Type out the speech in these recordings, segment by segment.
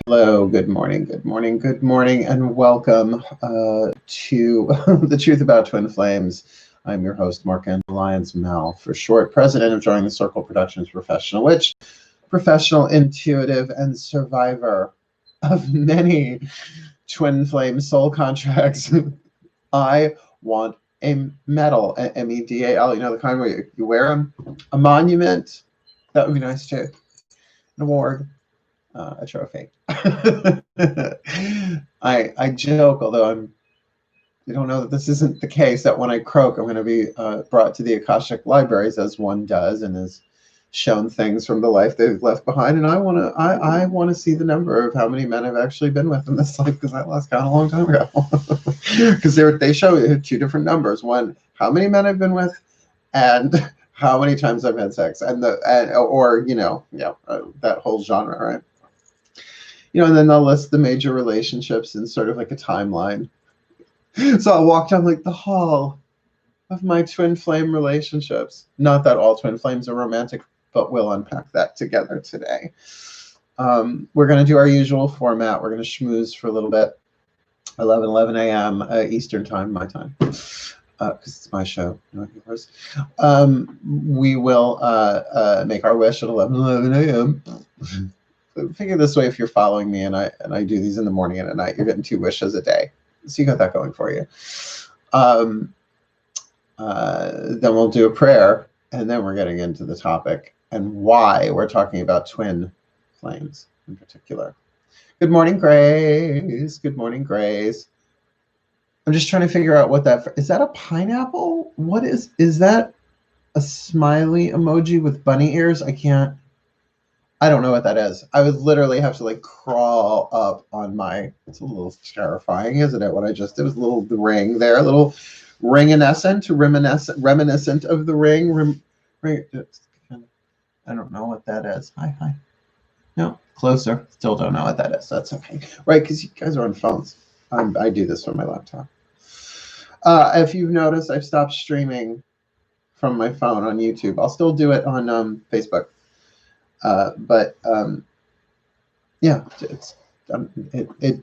Hello, good morning, and welcome to The Truth About Twin Flames. I'm your host, Mark and Lyons, Mal for short, president of Joining the Circle Productions, professional witch, professional intuitive, and survivor of many twin flame soul contracts. I want a medal, MEDAL, you know, the kind where you wear them, a monument. That would be nice too. An award. A trophy. I joke, although you don't know that this isn't the case, that when I croak, I'm going to be brought to the Akashic libraries, as one does, and is shown things from the life they've left behind. And I want to see the number of how many men I've actually been with in this life, because I lost count a long time ago. Because they show two different numbers: one, how many men I've been with, and how many times I've had sex, and that whole genre, right? And then they'll list the major relationships in sort of like a timeline. So I'll walk down like the hall of my twin flame relationships. Not that all twin flames are romantic, but we'll unpack that together today. We're going to do our usual format. We're going to schmooze for a little bit. 11 a.m. Eastern time, my time, because it's my show, not yours. We will make our wish at 11 a.m. Figure this way: if you're following me and I do these in the morning and at night, you're getting 2 wishes a day. So you got that going for you. Then we'll do a prayer, and then we're getting into the topic and why we're talking about twin flames in particular. Good morning, Grace. Good morning, Grace. I'm just trying to figure out what that is. That a pineapple? What is that? A smiley emoji with bunny ears? I don't know what that is. I would literally have to like crawl up on it's a little terrifying, isn't it? What I just did was a little ring there, a little reminiscent of the ring. I don't know what that is. Hi. No, closer. Still don't know what that is. That's okay. Right, because you guys are on phones. I do this from my laptop. If you've noticed, I've stopped streaming from my phone on YouTube. I'll still do it on Facebook. Yeah,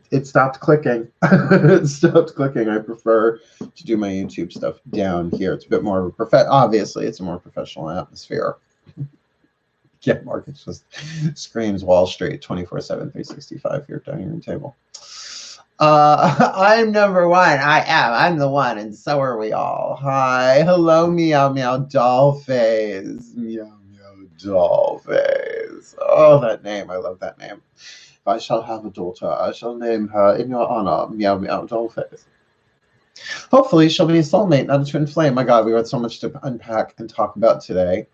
it stopped clicking. It stopped clicking. I prefer to do my YouTube stuff down here. It's a bit more obviously it's a more professional atmosphere. Yeah, Marcus just screams Wall Street 24/7, 365 your dining room table. I'm number one. I'm the one, and so are we all. Hi, hello, meow meow dollface. Meow dollface. Oh, that name. I love that name. If I shall have a daughter, I shall name her in your honor, meow meow dollface. Hopefully she'll be a soulmate, not a twin flame. My God, we got so much to unpack and talk about today.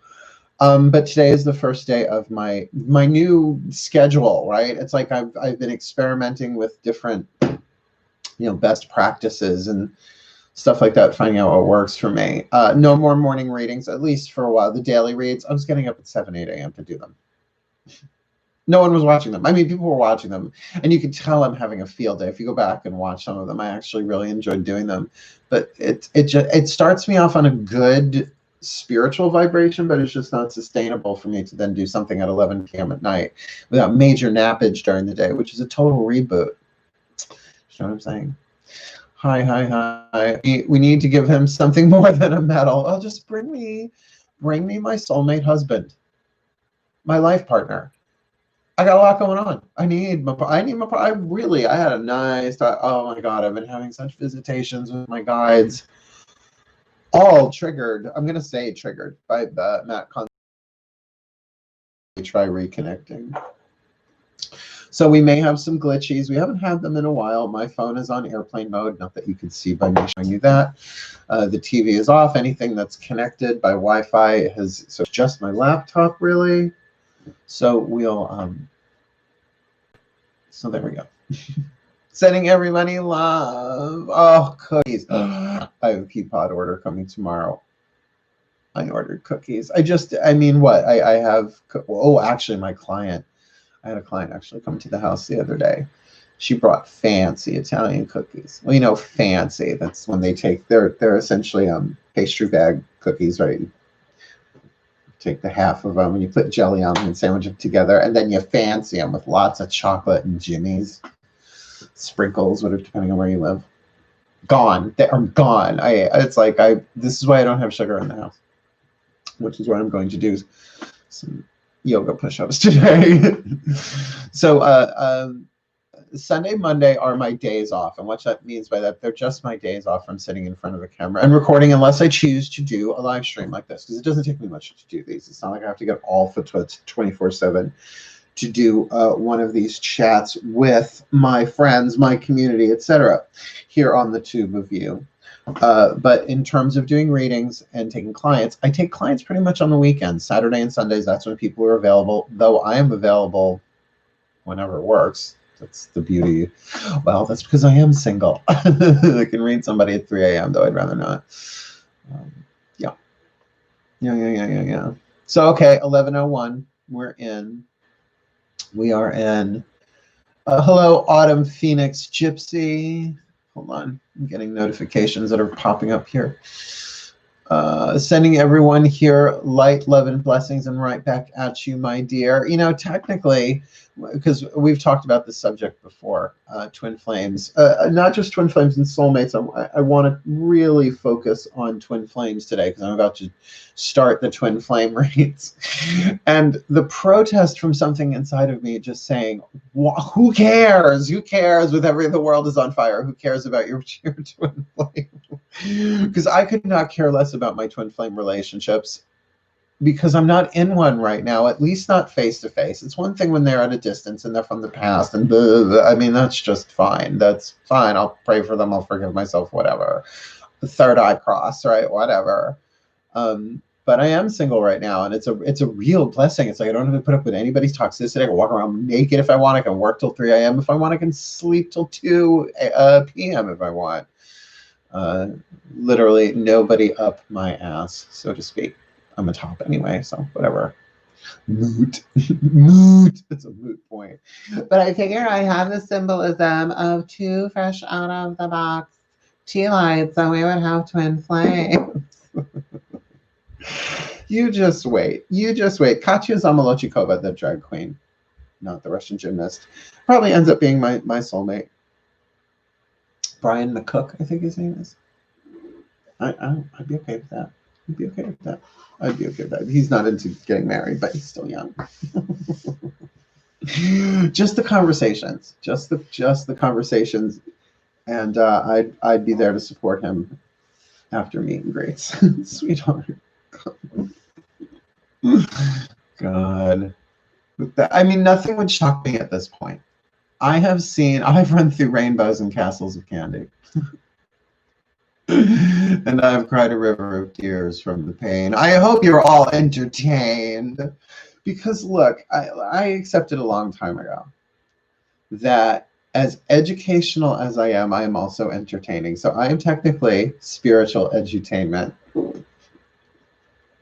But today is the first day of my new schedule, right? It's like I've been experimenting with different best practices and stuff like that, finding out what works for me. No more morning readings, at least for a while. The daily reads, I was getting up at 7, 8 a.m. to do them. No one was watching them. I mean, people were watching them, and you could tell I'm having a field day. If you go back and watch some of them, I actually really enjoyed doing them. But it starts me off on a good spiritual vibration, but it's just not sustainable for me to then do something at 11 p.m. at night without major nappage during the day, which is a total reboot. You know what I'm saying? Hi. We need to give him something more than a medal. Oh, just bring me my soulmate husband, my life partner. I got a lot going on. I had a nice time. Oh my God, I've been having such visitations with my guides. All triggered. I'm going to say triggered by the Matt Con. Try reconnecting. So we may have some glitches. We haven't had them in a while. My phone is on airplane mode. Not that you can see by me showing you that. The TV is off. Anything that's connected by Wi-Fi so it's just my laptop really. So we'll so there we go. Sending everybody love. Oh, cookies. I have a Peapod order coming tomorrow. I ordered cookies. I have, actually my client, I had a client actually come to the house the other day. She brought fancy Italian cookies. Well, fancy. That's when they take, they're essentially pastry bag cookies, right? take the half of them and you put jelly on them and sandwich them together, and then you fancy them with lots of chocolate and jimmies, sprinkles, whatever, depending on where you live. Gone. They are gone. This is why I don't have sugar in the house, which is what I'm going to do some yoga push-ups today. So Sunday, Monday are my days off, and what that means by that, they're just my days off from sitting in front of a camera and recording, unless I choose to do a live stream like this, because it doesn't take me much to do these. It's not like I have to get all for 24/7 to do one of these chats with my friends, my community, etc. here on the tube of you. But in terms of doing readings and taking clients, I take clients pretty much on the weekends, Saturday and Sundays. That's when people are available, though I am available whenever it works. That's the beauty. Well, that's because I am single. I can read somebody at 3 a.m., though I'd rather not. Yeah. So, okay, 11:01. We're in. We are in. Hello, Autumn Phoenix Gypsy. Hold on. I'm getting notifications that are popping up here. Sending everyone here light, love, and blessings, and right back at you, my dear. You know, technically, because we've talked about this subject before, twin flames, not just twin flames and soulmates. I want to really focus on twin flames today, because I'm about to start the twin flame reads. And the protest from something inside of me just saying, who cares? Who cares with the world is on fire? Who cares about your twin flame? Because I could not care less about my twin flame relationships, because I'm not in one right now, at least not face to face. It's one thing when they're at a distance and they're from the past, and I mean, that's just fine. That's fine. I'll pray for them. I'll forgive myself, whatever. The third eye cross, right? Whatever. But I am single right now, and it's a real blessing. It's like I don't have to put up with anybody's toxicity. I can walk around naked if I want. I can work till 3 a.m. if I want. I can sleep till 2 p.m. if I want. Literally nobody up my ass, so to speak. I'm a top anyway, so whatever. Moot. Moot. It's a moot point. But I figure I have the symbolism of 2 fresh out of the box tea lights, so we would have twin flames. You just wait. You just wait. Katya Zamolochikova, the drag queen, not the Russian gymnast, probably ends up being my soulmate. Brian McCook, I think his name is. I'd be okay with that. I'd be okay with that. I'd be okay with that. He's not into getting married, but he's still young. Just the conversations. Just the conversations. And I'd be there to support him after meet and greets. Sweetheart. God. I mean, nothing would shock me at this point. I've run through rainbows and castles of candy. And I've cried a river of tears from the pain. I hope you're all entertained. Because look, I accepted a long time ago that as educational as I am also entertaining. So I am technically spiritual edutainment.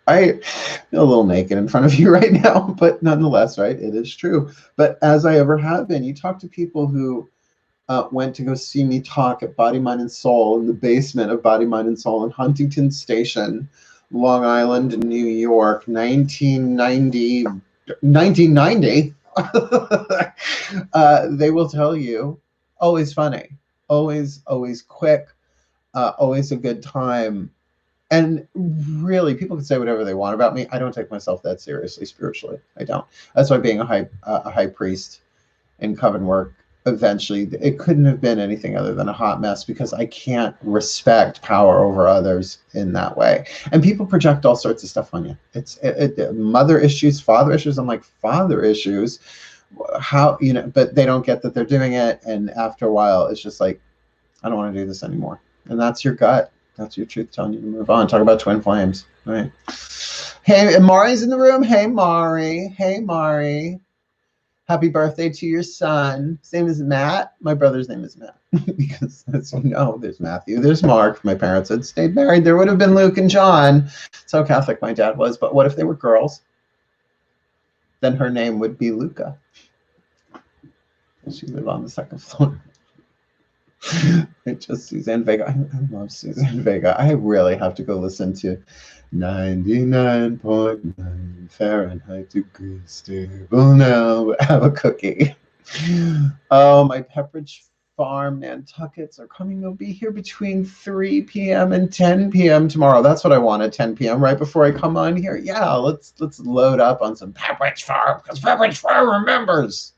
I feel a little naked in front of you right now, but nonetheless, right, it is true. But as I ever have been, you talk to people who went to go see me talk at Body, Mind, and Soul in the basement of Body, Mind, and Soul in Huntington Station, Long Island, New York, 1990. They will tell you, always funny, always quick, always a good time. And really, people can say whatever they want about me. I don't take myself that seriously spiritually. I don't. That's why being a high priest in coven work, eventually, it couldn't have been anything other than a hot mess, because I can't respect power over others in that way. And people project all sorts of stuff on you. It's mother issues, father issues. I'm like, father issues? How, but they don't get that they're doing it. And after a while, it's just like, I don't want to do this anymore. And that's your gut. That's your truth telling you to move on. Talk about twin flames. All right. Hey, Mari's in the room. Hey, Mari. Hey, Mari. Happy birthday to your son. His name is Matt. My brother's name is Matt. Because, as you know, there's Matthew, there's Mark. My parents had stayed married. There would have been Luke and John. That's how Catholic my dad was. But what if they were girls? Then her name would be Luca. She lived on the second floor. Just Suzanne Vega. I love Suzanne Vega. I really have to go listen to 99.9 Fahrenheit degrees stable now. Have a cookie. Oh, my Pepperidge Farm Nantuckets are coming. They'll be here between 3 p.m. and 10 p.m. tomorrow. That's what I want at 10 p.m. right before I come on here. Yeah, let's load up on some Pepperidge Farm because Pepperidge Farm remembers.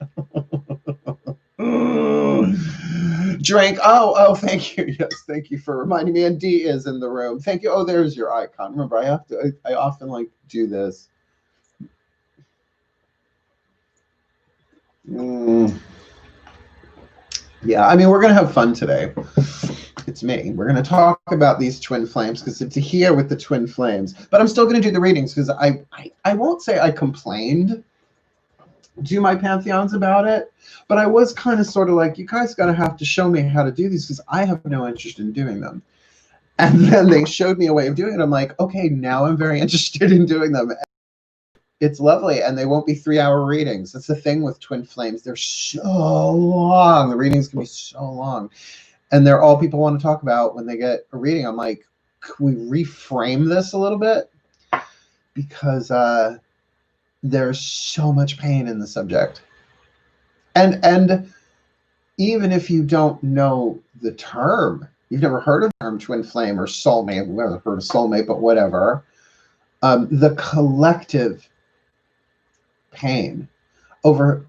Drink. Oh, thank you. Yes, thank you for reminding me. And D is in the room. Thank you. Oh, there's your icon. Remember, I often like do this. Yeah, I mean, we're going to have fun today. It's me. We're going to talk about these twin flames because it's here with the twin flames. But I'm still going to do the readings because I won't say I complained to my pantheons about it, but I was kind of sort of like, you guys got to have to show me how to do these because I have no interest in doing them. And then they showed me a way of doing it. I'm like, okay, now I'm very interested in doing them. It's lovely, and they won't be 3-hour readings. That's the thing with twin flames. They're so long. The readings can be so long. And they're all people want to talk about when they get a reading. I'm like, can we reframe this a little bit? Because there's so much pain in the subject. And even if you don't know the term, you've never heard of the term twin flame or soulmate, we've never heard of soulmate, but whatever, the collective pain over,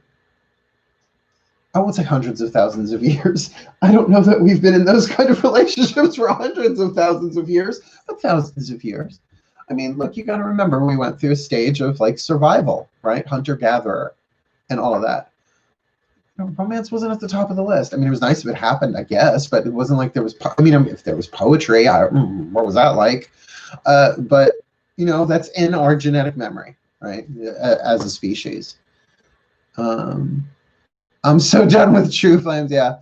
I won't say hundreds of thousands of years. I don't know that we've been in those kind of relationships for hundreds of thousands of years, but thousands of years. I mean, look, you got to remember we went through a stage of like survival, right? Hunter-gatherer and all of that. You know, romance wasn't at the top of the list. I mean, it was nice if it happened, I guess, but it wasn't like there was, I mean, if there was poetry, what was that like? But, you know, that's in our genetic memory, right? As a species. I'm so done with true flames. Yeah.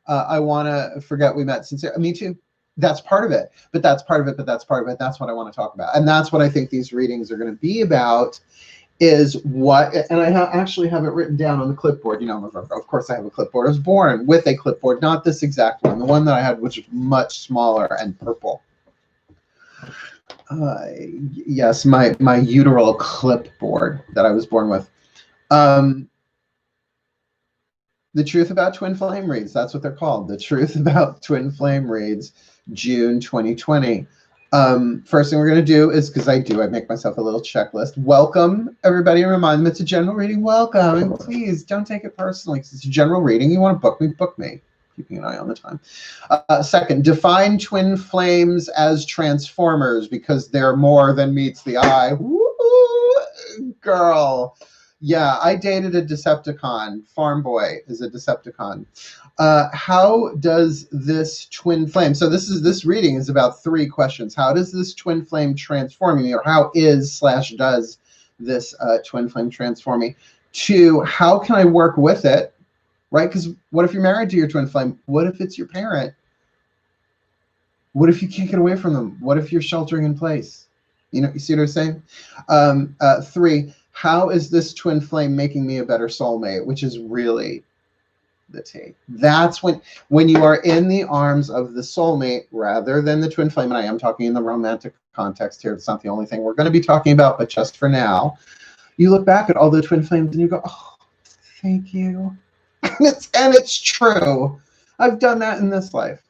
I want to forget we met sincere. Me too. That's part of it, but that's part of it, but that's part of it. That's what I want to talk about. And that's what I think these readings are going to be about is what, and I actually have it written down on the clipboard. You know, of course I have a clipboard. I was born with a clipboard, not this exact one. The one that I had was much smaller and purple. Yes, my uteral clipboard that I was born with. The Truth About Twin Flame Reads. That's what they're called. The Truth About Twin Flame Reads, June 2020. First thing we're going to do is, because I make myself a little checklist. Welcome, everybody, and remind them it's a general reading. Welcome, and please don't take it personally. It's a general reading. You want to book me, book me. Keeping an eye on the time. Second, define twin flames as transformers because they're more than meets the eye. Woo, girl. Yeah, I dated a Decepticon. Farm Boy is a Decepticon. How does this twin flame, so this reading is about 3 questions. How does this twin flame transform me, or how does this twin flame transform me? 2, how can I work with it, right? Because what if you're married to your twin flame? What if it's your parent? What if you can't get away from them? What if you're sheltering in place? You know, you see what I'm saying? 3, how is this twin flame making me a better soulmate? Which is really the tea. That's when you are in the arms of the soulmate rather than the twin flame. And I am talking in the romantic context here. It's not the only thing we're going to be talking about, but just for now, you look back at all the twin flames and you go, oh, thank you. And it's true. I've done that in this life.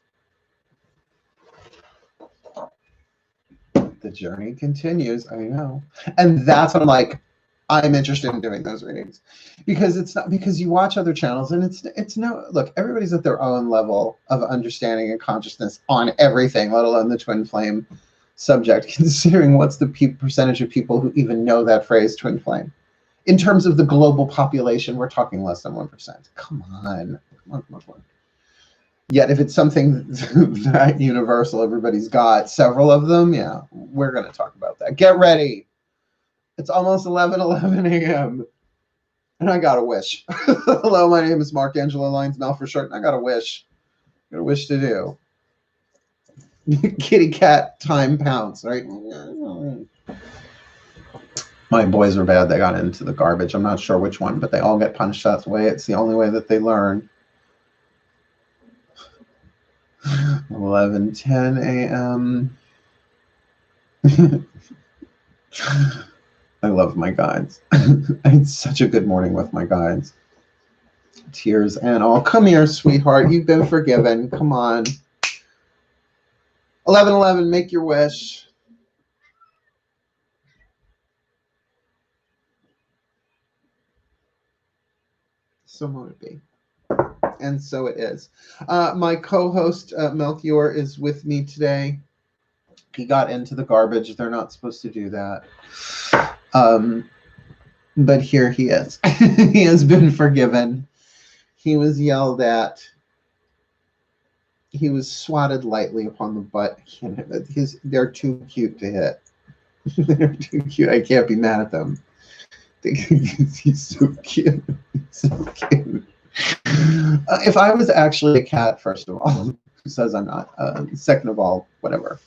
The journey continues. I know. And that's what I'm like, I'm interested in doing those readings because it's not because you watch other channels and it's no, look, everybody's at their own level of understanding and consciousness on everything, let alone the twin flame subject, considering what's the percentage of people who even know that phrase twin flame. In terms of the global population, we're talking less than 1%. Come on. Yet if it's something that universal, everybody's got several of them, yeah, we're going to talk about that. Get ready. It's almost 11 a.m. and I got a wish. Hello, my name is Mark Angelo Lyons, Mel for short, and I got a wish. Got a wish to do. Kitty cat time pounce, right? My boys are bad. They got into the garbage. I'm not sure which one, but they all get punished that way. It's the only way that they learn. 11:10 a.m. I love my guides. It's such a good morning with my guides. Tears and all. Come here, sweetheart. You've been forgiven. Come on. 11:11. Make your wish. So mote it be. And so it is. My co-host Melchior is with me today. He got into the garbage. They're not supposed to do that. But here he is. He has been forgiven. He was yelled at. He was swatted lightly upon the butt. They're too cute to hit. They're too cute. I can't be mad at them. He's so cute. He's so cute. If I was actually a cat, first of all, who says I'm not? Second of all, whatever.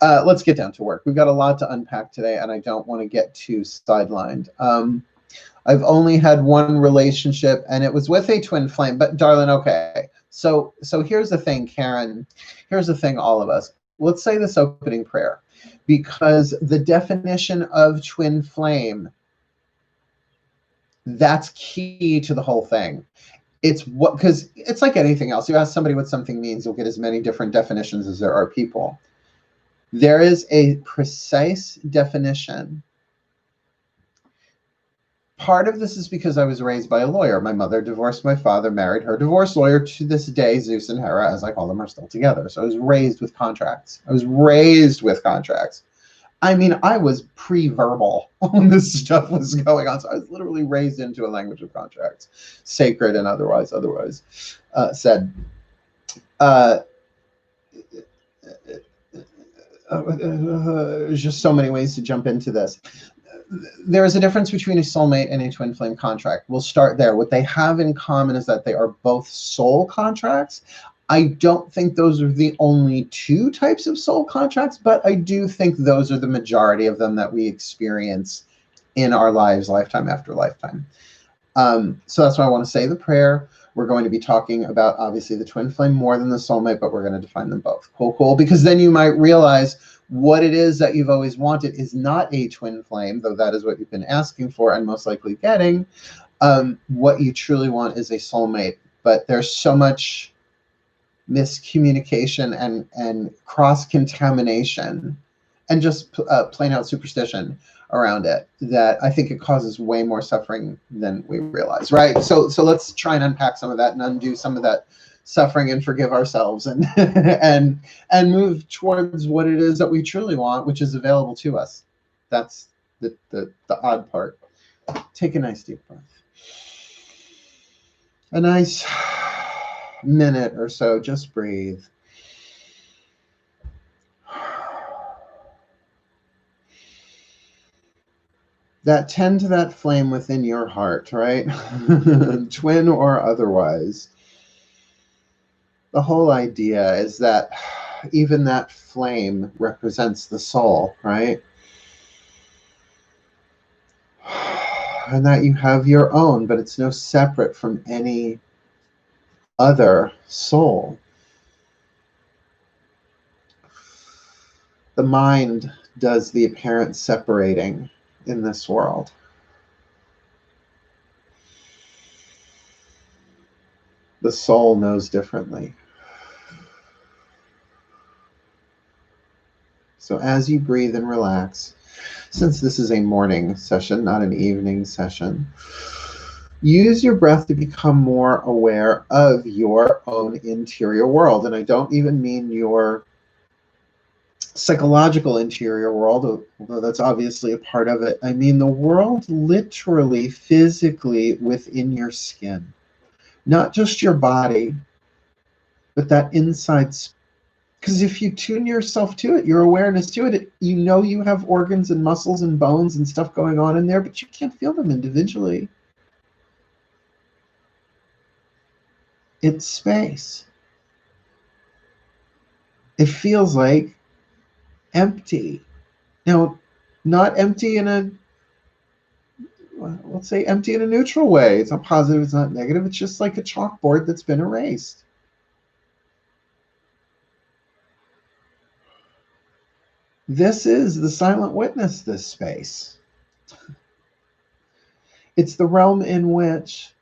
Let's get down to work. We've got a lot to unpack today, and I don't want to get too sidelined. I've only had one relationship, and it was with a twin flame. But darling, okay. So here's the thing, Karen. Here's the thing, all of us. Let's say this opening prayer, because the definition of twin flame, that's key to the whole thing. It's what, because it's like anything else. You ask somebody what something means, you'll get as many different definitions as there are people. There is a precise definition. Part of this is because I was raised by a lawyer. My mother divorced my father, married her divorce lawyer. To this day, Zeus and Hera, as I call them, are still together. So I was raised with contracts. I mean, I was pre-verbal when this stuff was going on. So I was literally raised into a language of contracts, sacred and otherwise said. There's just so many ways to jump into this. There is a difference between a soulmate and a twin flame contract. We'll start there. What they have in common is that they are both soul contracts. I don't think those are the only two types of soul contracts, but I do think those are the majority of them that we experience in our lives, lifetime after lifetime. So that's why I want to say the prayer. We're going to be talking about, obviously, the twin flame more than the soulmate, but we're going to define them both. Cool. Because then you might realize what it is that you've always wanted is not a twin flame, though that is what you've been asking for and most likely getting. What you truly want is a soulmate. But there's so much miscommunication and cross-contamination and just plain out superstition around it that I think it causes way more suffering than we realize, right? So let's try and unpack some of that and undo some of that suffering and forgive ourselves and and move towards what it is that we truly want, which is available to us. That's the odd part. Take a nice deep breath. A nice minute or so, just breathe. That tend to that flame within your heart, right? Twin or otherwise. The whole idea is that even that flame represents the soul, right? And that you have your own, but it's no separate from any other soul. The mind does the apparent separating in this world. The soul knows differently. So as you breathe and relax, since this is a morning session, not an evening session, use your breath to become more aware of your own interior world. And I don't even mean your psychological interior world, although that's obviously a part of it. I mean the world literally, physically within your skin. Not just your body, but that inside. Because if you tune yourself to it, your awareness to it, you know you have organs and muscles and bones and stuff going on in there, but you can't feel them individually. It's space. It feels like empty. Now, not empty in a, let's say empty in a neutral way. It's not positive, it's not negative. It's just like a chalkboard that's been erased. This is the silent witness, this space. It's the realm in which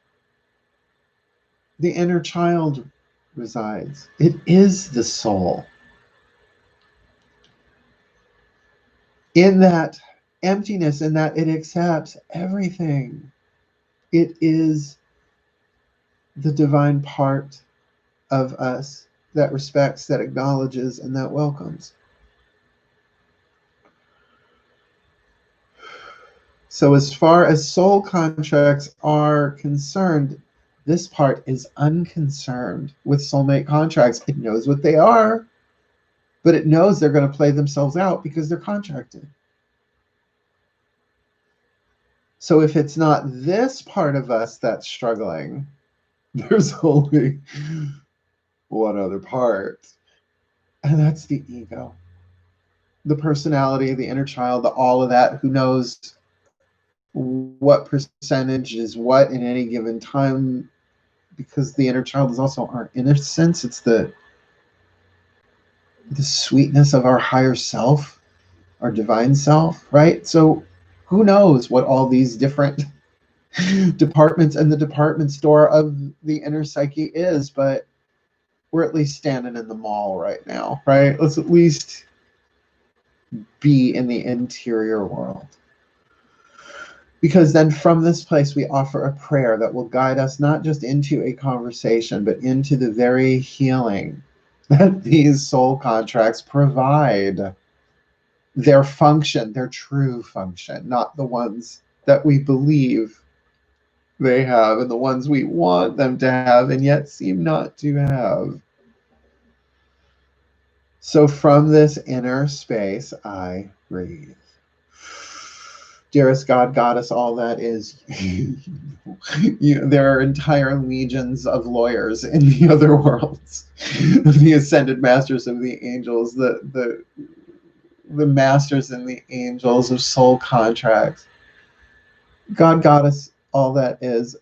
the inner child resides. It is the soul. In that emptiness, in that it accepts everything. It is the divine part of us that respects, that acknowledges, and that welcomes. So as far as soul contracts are concerned, this part is unconcerned with soulmate contracts. It knows what they are, but it knows they're going to play themselves out because they're contracted. So if it's not this part of us that's struggling, there's only one other part, and that's the ego, the personality, the inner child, all of that, who knows what percentage is what in any given time, because the inner child is also our innocence. It's the sweetness of our higher self, our divine self, right? So who knows what all these different departments and the department store of the inner psyche is, but we're at least standing in the mall right now, right? Let's at least be in the interior world. Because then from this place, we offer a prayer that will guide us not just into a conversation, but into the very healing that these soul contracts provide. Their function, their true function, not the ones that we believe they have and the ones we want them to have and yet seem not to have. So from this inner space, I breathe. Dearest God, Goddess, all that is, there are entire legions of lawyers in the other worlds, the ascended masters of the angels, the masters and the angels of soul contracts. God, Goddess, all that is,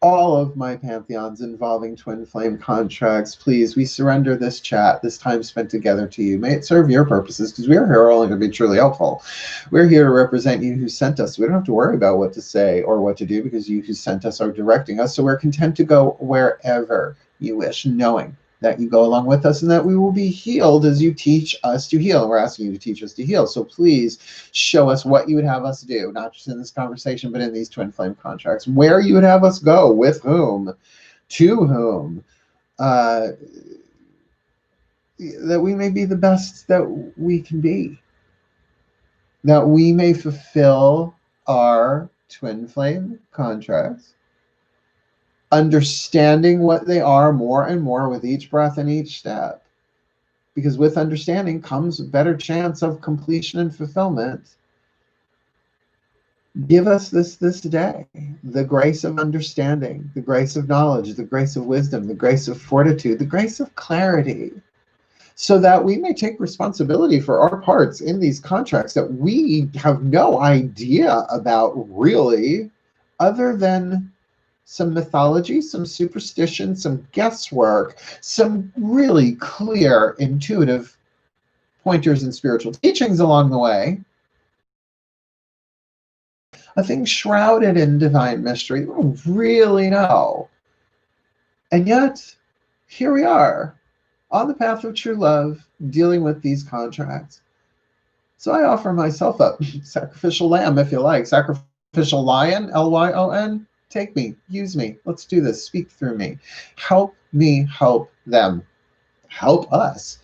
all of my pantheons involving twin flame contracts, please, we surrender this chat, this time spent together to you. May it serve your purposes, because we are here only to be truly helpful. We're here to represent you who sent us. We don't have to worry about what to say or what to do, because you who sent us are directing us. So we're content to go wherever you wish, knowing that you go along with us and that we will be healed as you teach us to heal. And we're asking you to teach us to heal. So please show us what you would have us do, not just in this conversation, but in these twin flame contracts, where you would have us go, with whom, to whom, that we may be the best that we can be, that we may fulfill our twin flame contracts, understanding what they are more and more with each breath and each step, because with understanding comes a better chance of completion and fulfillment. Give us this day, the grace of understanding, the grace of knowledge, the grace of wisdom, the grace of fortitude, the grace of clarity, so that we may take responsibility for our parts in these contracts that we have no idea about really, other than some mythology, some superstition, some guesswork, some really clear, intuitive pointers and spiritual teachings along the way. A thing shrouded in divine mystery. We don't really know. And yet, here we are, on the path of true love, dealing with these contracts. So I offer myself up, sacrificial lamb, if you like, sacrificial lion, Lyon. Take me, use me, let's do this, speak through me. Help me help them. Help us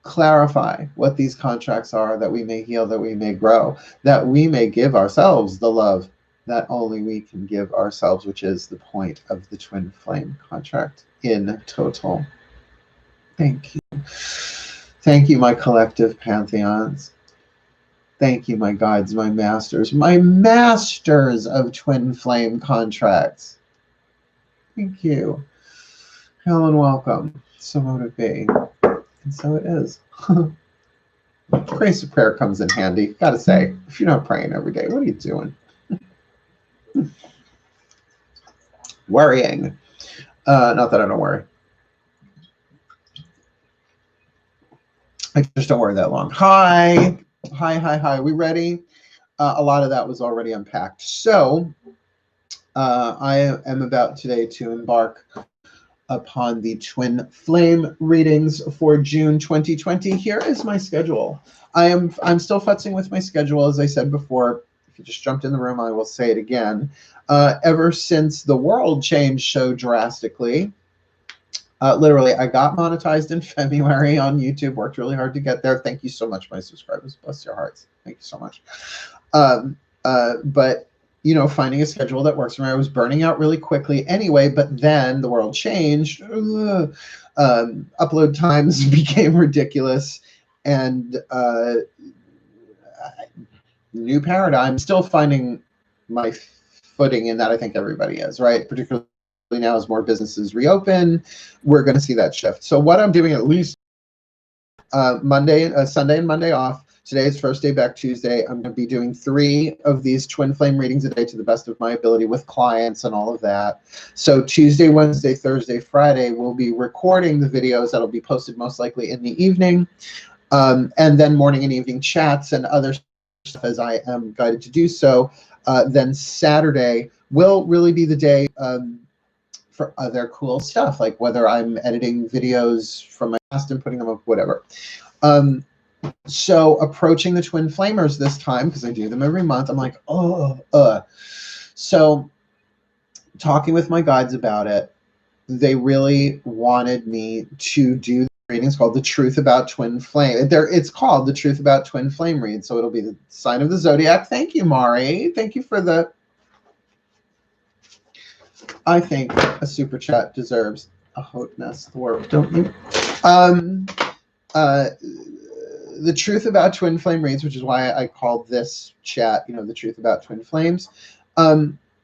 clarify what these contracts are, that we may heal, that we may grow, that we may give ourselves the love that only we can give ourselves, which is the point of the twin flame contract in total. Thank you. Thank you, my collective pantheons. Thank you, my guides, my masters of twin flame contracts. Thank you. Hail and welcome. So mote it be. And so it is. Grace of prayer comes in handy. Gotta say, if you're not praying every day, what are you doing? Worrying. Not that I don't worry. just don't worry that long. Hi. We ready? A lot of that was already unpacked. So I am about today to embark upon the twin flame readings for June 2020. Here is my schedule. I'm still futzing with my schedule, as I said before. If you just jumped in the room, I will say it again. Ever since the world changed so drastically, literally, I got monetized in February on YouTube, worked really hard to get there. Thank you so much, my subscribers. Bless your hearts. Thank you so much. But you know, finding a schedule that works for me. I was burning out really quickly anyway, but then the world changed. Upload times became ridiculous, and new paradigm. Still finding my footing in that. I think everybody is, right? Particularly now as more businesses reopen, we're going to see that shift. So what I'm doing, at least Sunday and Monday off. Today is first day back, Tuesday. I'm going to be doing 3 of these twin flame readings a day to the best of my ability with clients and all of that. So Tuesday, Wednesday, Thursday, Friday, we'll be recording the videos that'll be posted most likely in the evening. And then morning and evening chats and other stuff as I am guided to do so. Then Saturday will really be the day for other cool stuff, like whether I'm editing videos from my past and putting them up, whatever. So approaching the twin flamers this time, because I do them every month, I'm like, So talking with my guides about it, they really wanted me to do the readings called The Truth About Twin Flame. It's called The Truth About Twin Flame Read. So it'll be the sign of the zodiac. Thank you, Mari. Thank you for the... I think a super chat deserves a hotness thwart, don't you? The Truth About Twin Flame Reads, which is why I called this chat, you know, The Truth About Twin Flames.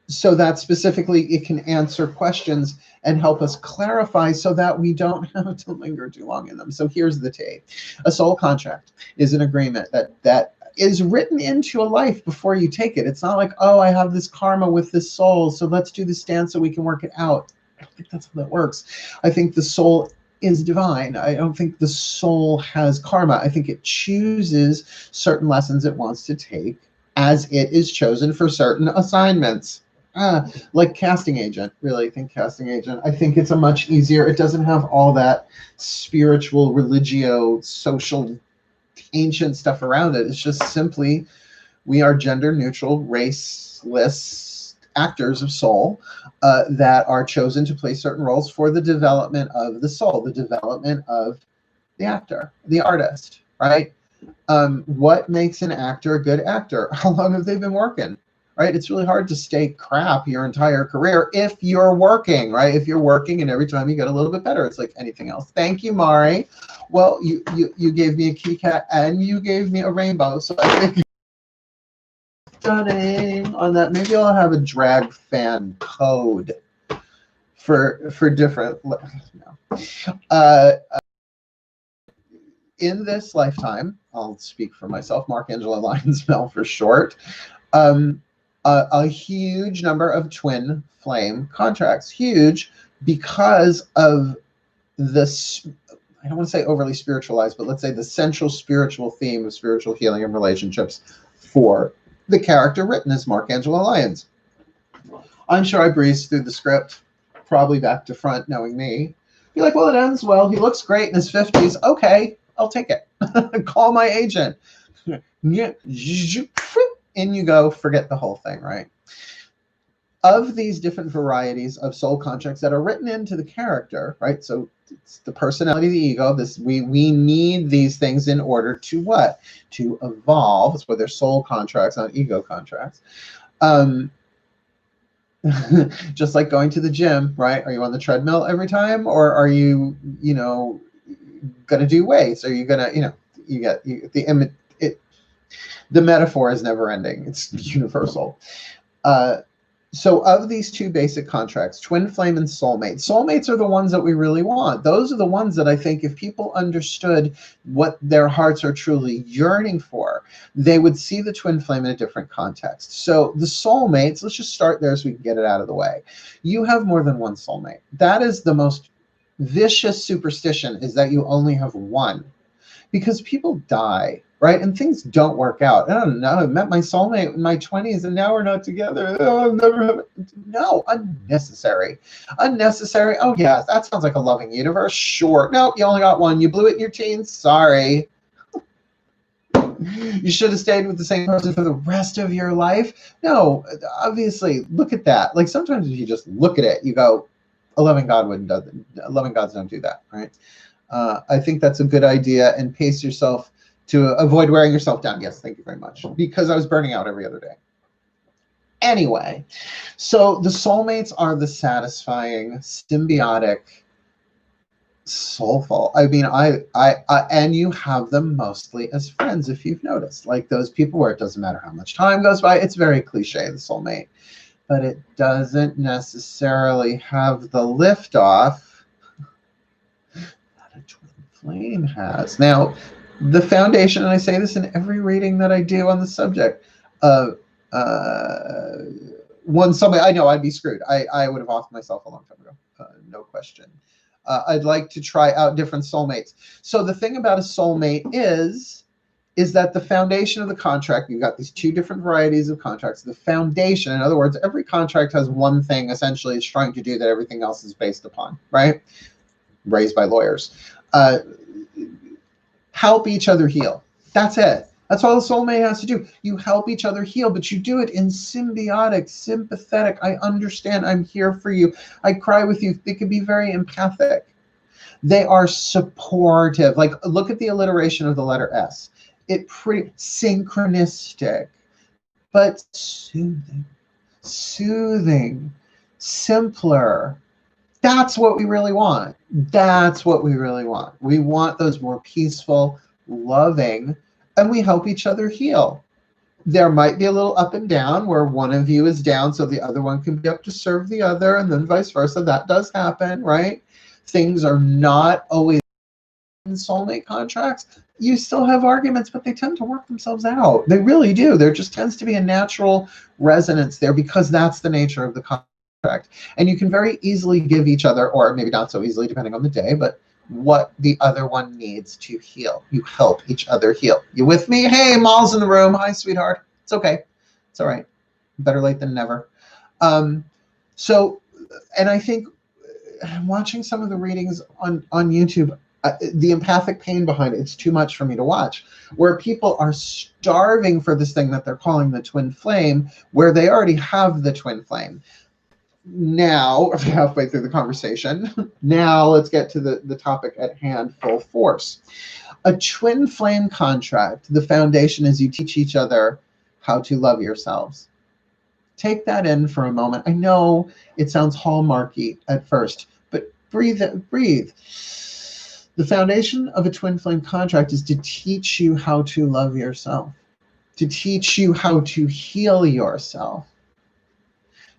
So that specifically it can answer questions and help us clarify so that we don't have to linger too long in them. So here's the take. A soul contract is an agreement that is written into a life before you take it. It's not like, oh, I have this karma with this soul, so let's do this dance so we can work it out. I don't think that's how that works. I think the soul is divine. I don't think the soul has karma. I think it chooses certain lessons it wants to take as it is chosen for certain assignments. Like casting agent, really. I think casting agent. I think it's a much easier, it doesn't have all that spiritual, religio, social, ancient stuff around it. It's just simply, we are gender neutral, raceless actors of soul that are chosen to play certain roles for the development of the soul, the development of the actor, the artist, right? What makes an actor a good actor? How long have they been working, right? It's really hard to stay crap your entire career if you're working, right? If you're working and every time you get a little bit better, it's like anything else. Thank you, Mari. Well, you gave me a kitty cat and you gave me a rainbow, so I think stunning on that. Maybe I'll have a drag fan code for different. No. In this lifetime, I'll speak for myself, Markangela Lyons Mel for short. A huge number of twin flame contracts, huge because of this. I don't want to say overly spiritualized, but let's say the central spiritual theme of spiritual healing and relationships for the character written as Markangela Lyons. I'm sure I breezed through the script, probably back to front, knowing me. Be like, well, it ends well. He looks great in his 50s. Okay, I'll take it. Call my agent. In you go. Forget the whole thing, right? Of these different varieties of soul contracts that are written into the character, right? So it's the personality, the ego. This we need these things in order to what? To evolve. That's why they're soul contracts, not ego contracts. Just like going to the gym, right? Are you on the treadmill every time, or are you, you know, gonna do weights? Are you gonna, you know, the metaphor is never ending. It's universal. So of these two basic contracts, twin flame and soulmate, soulmates are the ones that we really want. Those are the ones that I think if people understood what their hearts are truly yearning for, they would see the twin flame in a different context. So the soulmates, let's just start there so we can get it out of the way. You have more than one soulmate. That is the most vicious superstition, is that you only have one. because people die, right? And things don't work out. I don't know. I met my soulmate in my 20s and now we're not together. Oh, I'll never have it. No, unnecessary. Unnecessary. Oh, yeah, that sounds like a loving universe. Sure. No, you only got one. You blew it in your teens. Sorry. You should have stayed with the same person for the rest of your life. No, obviously, look at that. Like sometimes if you just look at it, you go, a loving God wouldn't do that. Loving gods don't do that, right? I think that's a good idea, and pace yourself to avoid wearing yourself down. Yes, thank you very much. Because I was burning out every other day. Anyway, so the soulmates are the satisfying, symbiotic, soulful. I mean, I and you have them mostly as friends, if you've noticed, like those people where it doesn't matter how much time goes by. It's very cliche, the soulmate, but it doesn't necessarily have the liftoff that a twin flame has. Now, the foundation, and I say this in every reading that I do on the subject, one soulmate, I know I'd be screwed. I would have offed myself a long time ago, no question. I'd like to try out different soulmates. So the thing about a soulmate is that the foundation of the contract, you've got these two different varieties of contracts. The foundation, in other words, every contract has one thing essentially it's trying to do that everything else is based upon, right? Raised by lawyers. Help each other heal. That's it. That's all the soulmate has to do. You help each other heal, but you do it in symbiotic, sympathetic. I understand. I'm here for you. I cry with you. They can be very empathic. They are supportive. Like, look at the alliteration of the letter S. It pretty synchronistic, but soothing, simpler. That's what we really want. That's what we really want. We want those more peaceful, loving, and we help each other heal. There might be a little up and down where one of you is down so the other one can be up to serve the other, and then vice versa. That does happen, right? Things are not always in soulmate contracts. You still have arguments, but they tend to work themselves out. They really do. There just tends to be a natural resonance there because that's the nature of the contract. And you can very easily give each other, or maybe not so easily depending on the day, but what the other one needs to heal. You help each other heal. You with me? Hey, Maul's in the room. Hi, sweetheart. It's okay. It's all right. Better late than never. So, and I think watching some of the readings on YouTube, the empathic pain behind it, it's too much for me to watch, where people are starving for this thing that they're calling the twin flame, where they already have the twin flame. Now, halfway through the conversation, now let's get to the topic at hand full force. A twin flame contract, the foundation is you teach each other how to love yourselves. Take that in for a moment. I know it sounds hallmarky at first, but breathe. The foundation of a twin flame contract is to teach you how to love yourself, to teach you how to heal yourself,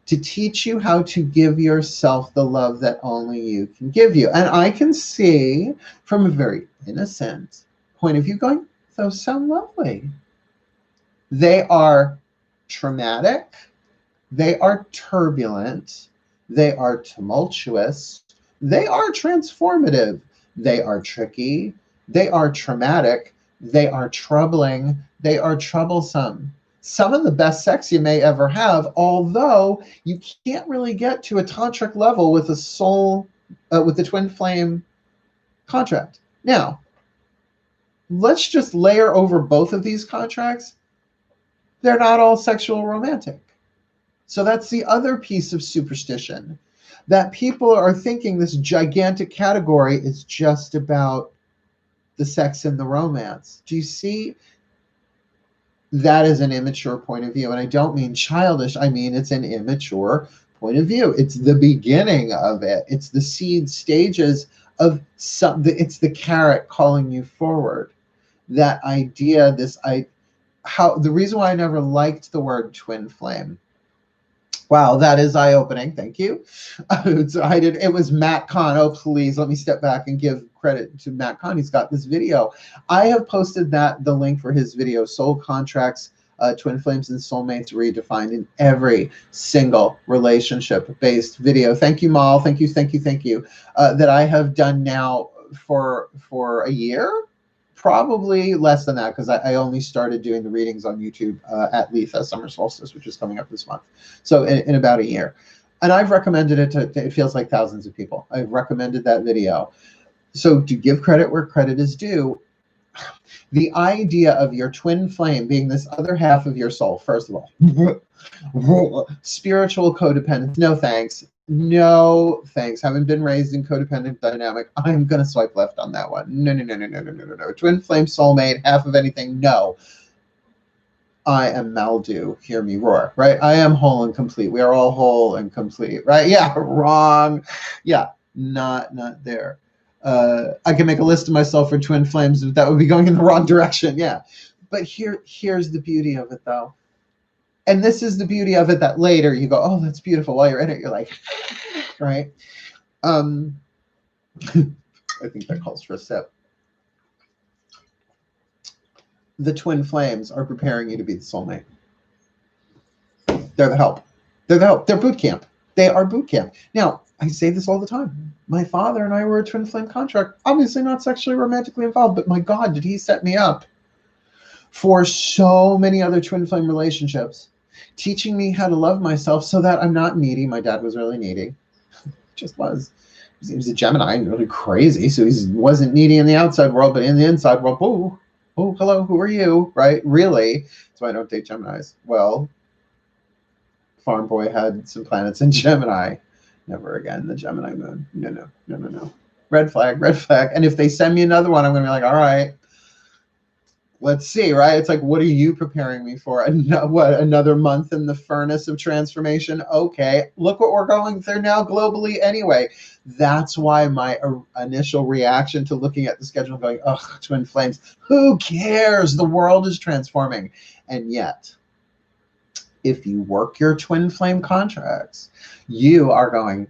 to teach you how to give yourself the love that only you can give you. And I can see from a very innocent point of view going, those sound lovely. They are traumatic. They are turbulent. They are tumultuous. They are transformative. They are tricky. They are traumatic. They are troubling. They are troublesome. Some of the best sex you may ever have, although you can't really get to a tantric level with a soul, with the twin flame contract. Now, let's just layer over both of these contracts. They're not all sexual romantic. So that's the other piece of superstition, that people are thinking this gigantic category is just about the sex and the romance. Do you see? That is an immature point of view. And I don't mean childish. I mean, it's an immature point of view. It's the beginning of it. It's the seed stages of it's the carrot calling you forward. That idea, the reason why I never liked the word twin flame. Wow, that is eye-opening. Thank you. It was Matt Kahn. Oh, please let me step back and give credit to Matt Kahn. He's got this video. I have posted the link for his video, Soul Contracts, Twin Flames and Soulmates Redefined, in every single relationship-based video. Thank you, Mal. Thank you. That I have done now for a year, probably less than that, because I only started doing the readings on YouTube at Letha Summer Solstice, which is coming up this month. So in about a year. And I've recommended it to, it feels like thousands of people. I've recommended that video. So to give credit where credit is due, the idea of your twin flame being this other half of your soul, first of all, spiritual codependence, no thanks. No thanks. Haven't been raised in codependent dynamic. I'm going to swipe left on that one. No, no, no, no, no, no, no, no, no. Twin flame soulmate, half of anything, no. I am Maldu, hear me roar, right? I am whole and complete. We are all whole and complete, right? Yeah, wrong. Yeah, not there. I can make a list of myself for twin flames, but that would be going in the wrong direction. Yeah, but here's the beauty of it, though. And this is the beauty of it, that later you go, oh, that's beautiful. While you're in it, you're like, right? I think that calls for a sip. The twin flames are preparing you to be the soulmate. They're the help. They're the help. They're boot camp. They are boot camp. Now, I say this all the time. My father and I were a twin flame contract, obviously not sexually romantically involved, but my God, did he set me up for so many other twin flame relationships, teaching me how to love myself so that I'm not needy. My dad was really needy. Just was. He was a Gemini and really crazy. So he wasn't needy in the outside world, but in the inside world, oh, hello, who are you? Right? Really? So I don't date Geminis. Well, Farm Boy had some planets in Gemini. Never again, the Gemini moon. No. Red flag, red flag. And if they send me another one, I'm going to be like, all right, let's see, right? It's like, what are you preparing me for? Another month in the furnace of transformation? Okay, look what we're going through now globally anyway. That's why my initial reaction to looking at the schedule and going, ugh, twin flames, who cares? The world is transforming. And yet, if you work your twin flame contracts, you are going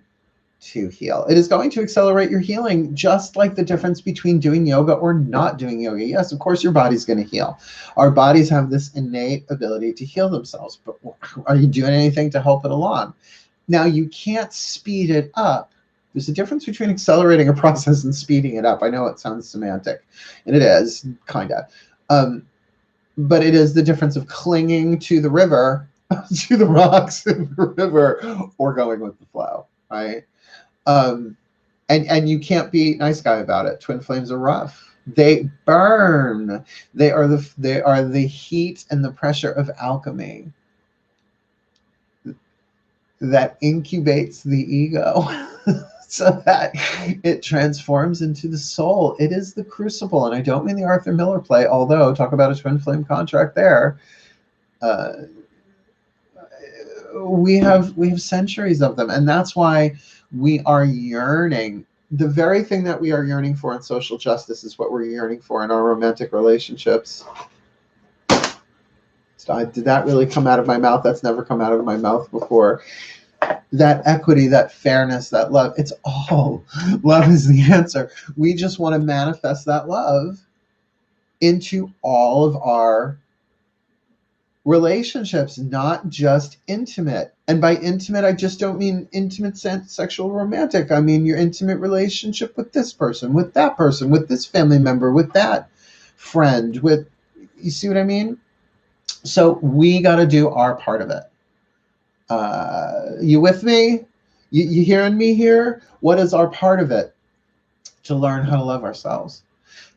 to heal. It is going to accelerate your healing, just like the difference between doing yoga or not doing yoga. Yes, of course, your body's going to heal. Our bodies have this innate ability to heal themselves, but are you doing anything to help it along? Now, you can't speed it up. There's a difference between accelerating a process and speeding it up. I know it sounds semantic, and it is, kind of. But it is the difference of clinging to the river, to the rocks in the river, or going with the flow, right? And you can't be nice guy about it. Twin flames are rough. They burn. They are the heat and the pressure of alchemy that incubates the ego so that it transforms into the soul. It is the crucible. And I don't mean the Arthur Miller play, although talk about a twin flame contract there. We have centuries of them, and that's why we are yearning. The very thing that we are yearning for in social justice is what we're yearning for in our romantic relationships. Did that really come out of my mouth? That's never come out of my mouth before. That equity, that fairness, that love, it's all love is the answer. We just want to manifest that love into all of our relationships, not just intimate. And by intimate, I just don't mean intimate sexual romantic. I mean your intimate relationship with this person, with that person, with this family member, with that friend, with, you see what I mean? So we got to do our part of it. You with me? You hearing me here? What is our part of it? To learn how to love ourselves.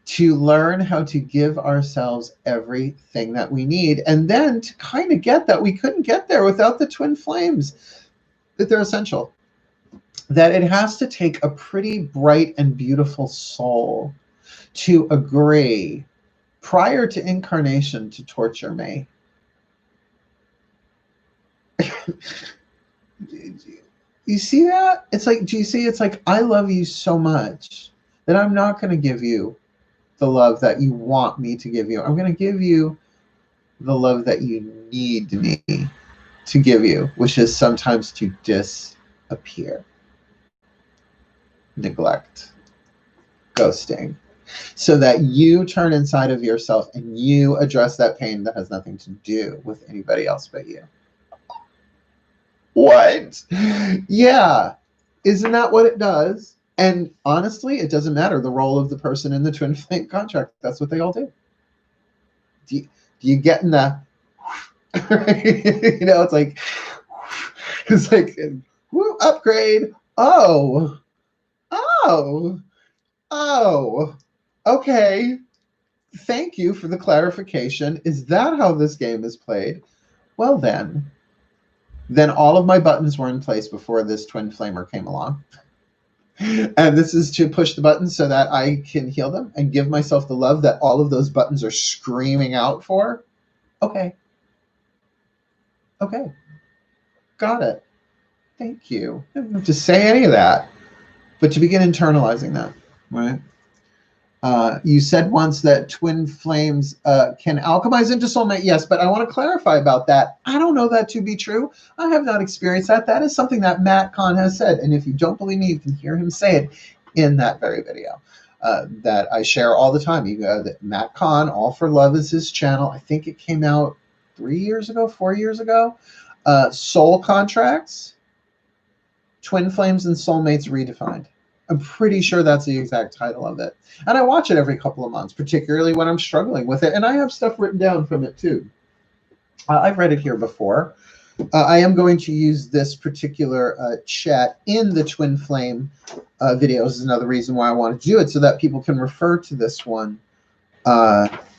To learn how to give ourselves everything that we need, and then to kind of get that we couldn't get there without the twin flames, that they're essential, that it has to take a pretty bright and beautiful soul to agree prior to incarnation to torture me. You see that? It's like, do you see? It's like, I love you so much that I'm not going to give you the love that you want me to give you. I'm going to give you the love that you need me to give you, which is sometimes to disappear, neglect, ghosting, so that you turn inside of yourself and you address that pain that has nothing to do with anybody else but you. What? Yeah. Isn't that what it does? And honestly, it doesn't matter the role of the person in the twin flame contract. That's what they all do. Do you get in the, you know, it's like, woo, upgrade. Oh, oh, oh, okay. Thank you for the clarification. Is that how this game is played? Well, then all of my buttons were in place before this twin flamer came along. And this is to push the buttons so that I can heal them and give myself the love that all of those buttons are screaming out for. Okay. Okay. Got it. Thank you. I didn't have to say any of that, but to begin internalizing that, right? You said once that twin flames can alchemize into soulmate. Yes, but I want to clarify about that. I don't know that to be true. I have not experienced that. That is something that Matt Kahn has said. And if you don't believe me, you can hear him say it in that very video that I share all the time. Matt Kahn, All for Love is his channel. I think it came out 4 years ago. Soul Contracts, Twin Flames and Soulmates Redefined. I'm pretty sure that's the exact title of it. And I watch it every couple of months, particularly when I'm struggling with it. And I have stuff written down from it too. I've read it here before. I am going to use this particular chat in the Twin Flame videos. Is another reason why I want to do it, so that people can refer to this one,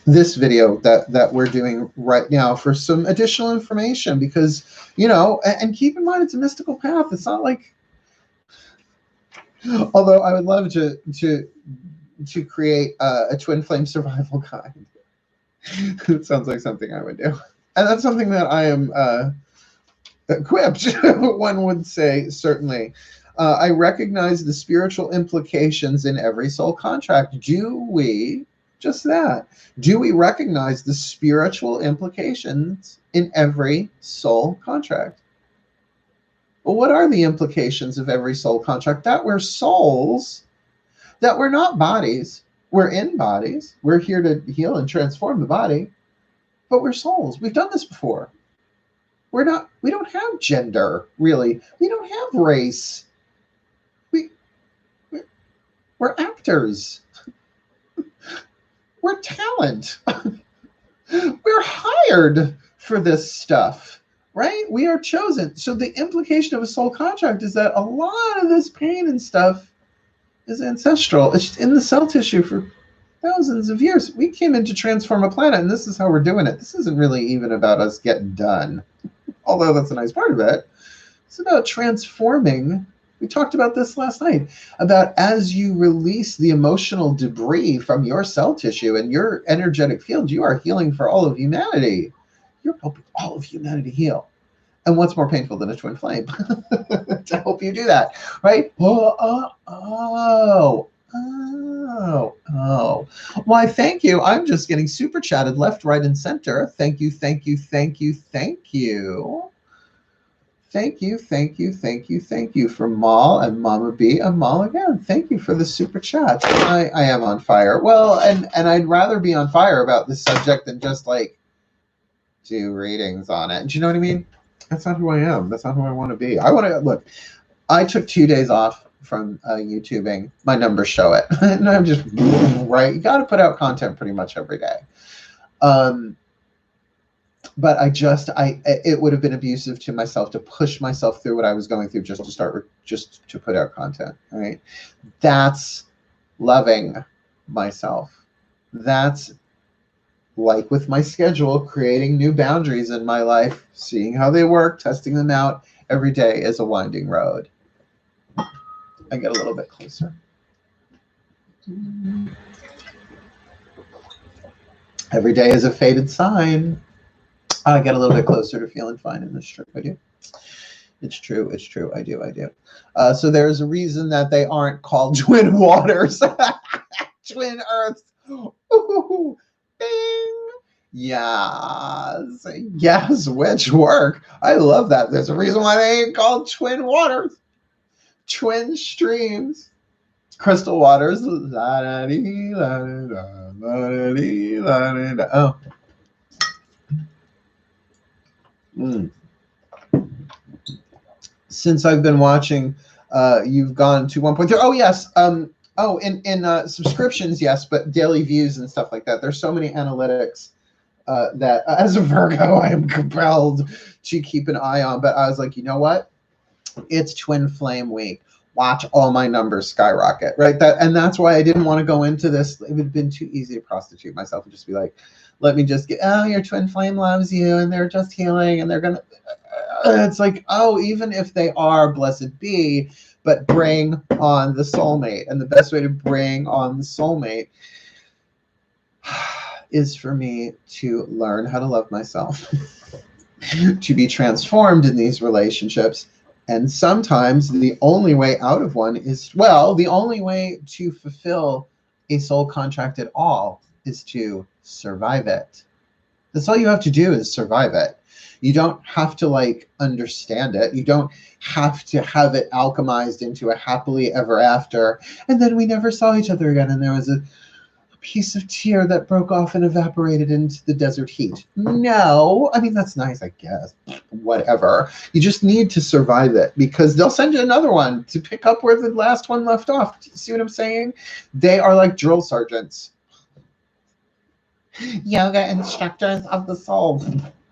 this video that we're doing right now for some additional information. Because, you know, and keep in mind, it's a mystical path. It's not like, although I would love to create a twin flame survival guide. It sounds like something I would do. And that's something that I am equipped, one would say, certainly. I recognize the spiritual implications in every soul contract. Do we, just that, do we recognize the spiritual implications in every soul contract? Well, what are the implications of every soul contract? That we're souls, that we're not bodies. We're in bodies. We're here to heal and transform the body, but we're souls. We've done this before. We don't have gender, really. We don't have race. We're actors. We're talent. We're hired for this stuff. Right? We are chosen. So the implication of a soul contract is that a lot of this pain and stuff is ancestral. It's in the cell tissue for thousands of years. We came in to transform a planet, and this is how we're doing it. This isn't really even about us getting done, although that's a nice part of it. It's about transforming. We talked about this last night, about as you release the emotional debris from your cell tissue and your energetic field, you are healing for all of humanity. You're helping all of humanity heal. And what's more painful than a twin flame to help you do that, right? Oh. Why, thank you. I'm just getting super chatted left, right, and center. Thank you. Thank you for Mal and Mama B and Mal again. Thank you for the super chat. I am on fire. Well, and I'd rather be on fire about this subject than just like do readings on it. Do you know what I mean? That's not who I am. That's not who I want to be. I want to look. I took 2 days off from YouTubing. My numbers show it, and I'm just right. You got to put out content pretty much every day. But it would have been abusive to myself to push myself through what I was going through just to put out content. Right? That's loving myself. That's, like with my schedule, creating new boundaries in my life, seeing how they work, testing them out. Every day is a winding road. I get a little bit closer. Every day is a fated sign. I get a little bit closer to feeling fine in this trip. I do. It's true. I do. So there's a reason that they aren't called twin waters. Twin earths. Ooh. Bing. Yes, witch work. I love that. There's a reason why they ain't called twin waters. Twin streams. Crystal waters. Oh. Since I've been watching You've gone to 1.3. Oh, yes. Oh, in subscriptions, yes, but daily views and stuff like that. There's so many analytics that as a Virgo, I am compelled to keep an eye on. But I was like, you know what? It's twin flame week. Watch all my numbers skyrocket, right? And that's why I didn't want to go into this. It would have been too easy to prostitute myself and just be like, let me just get, oh, your twin flame loves you and they're just healing and they're going to, it's like, oh, even if they are, blessed be, but bring on the soulmate. And the best way to bring on the soulmate is for me to learn how to love myself, to be transformed in these relationships. And sometimes the only way out of one is, well, the only way to fulfill a soul contract at all is to survive it. That's all you have to do is survive it. You don't have to like understand it. You don't have to have it alchemized into a happily ever after. And then we never saw each other again. And there was a piece of tear that broke off and evaporated into the desert heat. No, I mean, that's nice, I guess. Whatever. You just need to survive it because they'll send you another one to pick up where the last one left off. See what I'm saying? They are like drill sergeants. Yoga instructors of the soul.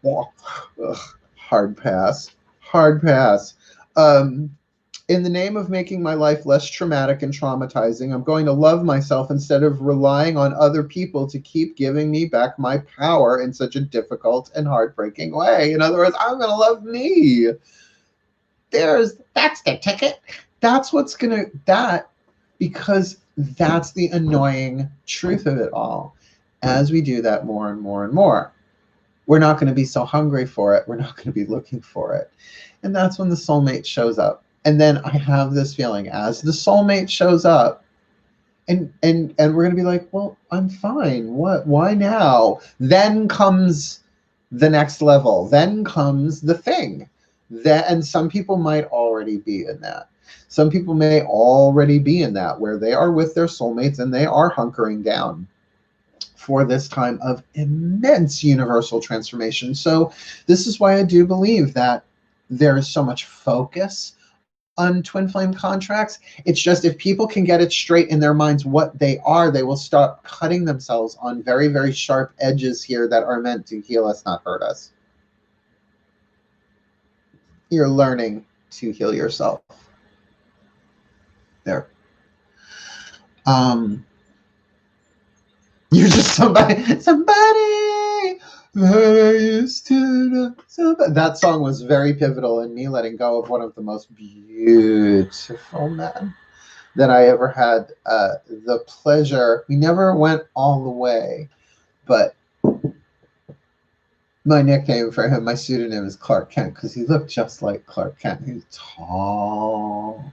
Ugh, hard pass. Hard pass. In the name of making my life less traumatic and traumatizing, I'm going to love myself instead of relying on other people to keep giving me back my power in such a difficult and heartbreaking way. In other words, I'm going to love me. That's the ticket. That's what's going to, because that's the annoying truth of it all. As we do that more and more and more, we're not going to be so hungry for it. We're not going to be looking for it. And that's when the soulmate shows up. And then I have this feeling as the soulmate shows up and we're going to be like, well, I'm fine. What? Why now? Then comes the next level. Then comes the thing. And some people might already be in that. Some people may already be in that where they are with their soulmates and they are hunkering down for this time of immense universal transformation. So this is why I do believe that there is so much focus on twin flame contracts. It's just if people can get it straight in their minds what they are, they will stop cutting themselves on very, very sharp edges here that are meant to heal us, not hurt us. You're learning to heal yourself. There. You're just somebody that I used to know. That song was very pivotal in me letting go of one of the most beautiful men that I ever had the pleasure. We never went all the way, but my nickname for him, my pseudonym is Clark Kent because he looked just like Clark Kent. He was tall,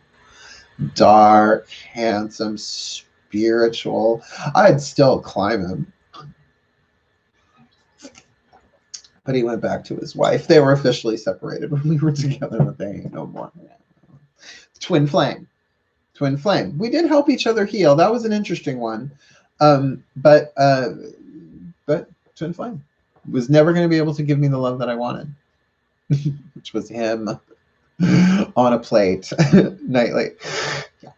dark, handsome, spiritual. I'd still climb him. But he went back to his wife. They were officially separated when we were together, but they ain't no more. Twin flame. Twin flame. We did help each other heal. That was an interesting one. But twin flame was never going to be able to give me the love that I wanted, which was him on a plate nightly. Yeah.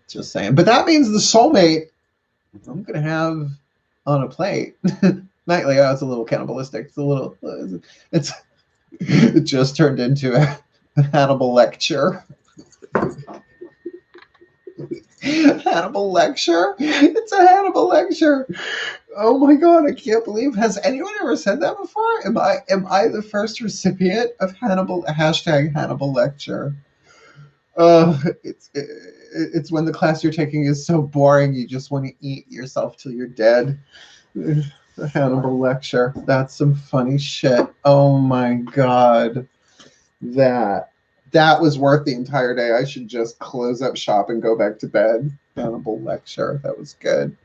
Just saying. But that means the soulmate I'm going to have on a plate nightly. Oh, it's a little cannibalistic. It just turned into a Hannibal lecture. Hannibal lecture? It's a Hannibal lecture. Oh my God, I can't believe. Has anyone ever said that before? Am I the first recipient of hashtag Hannibal lecture? It's when the class you're taking is so boring you just want to eat yourself till you're dead. The Hannibal lecture. That's some funny shit. Oh my God. That was worth the entire day. I should just close up shop and go back to bed. Hannibal lecture. That was good.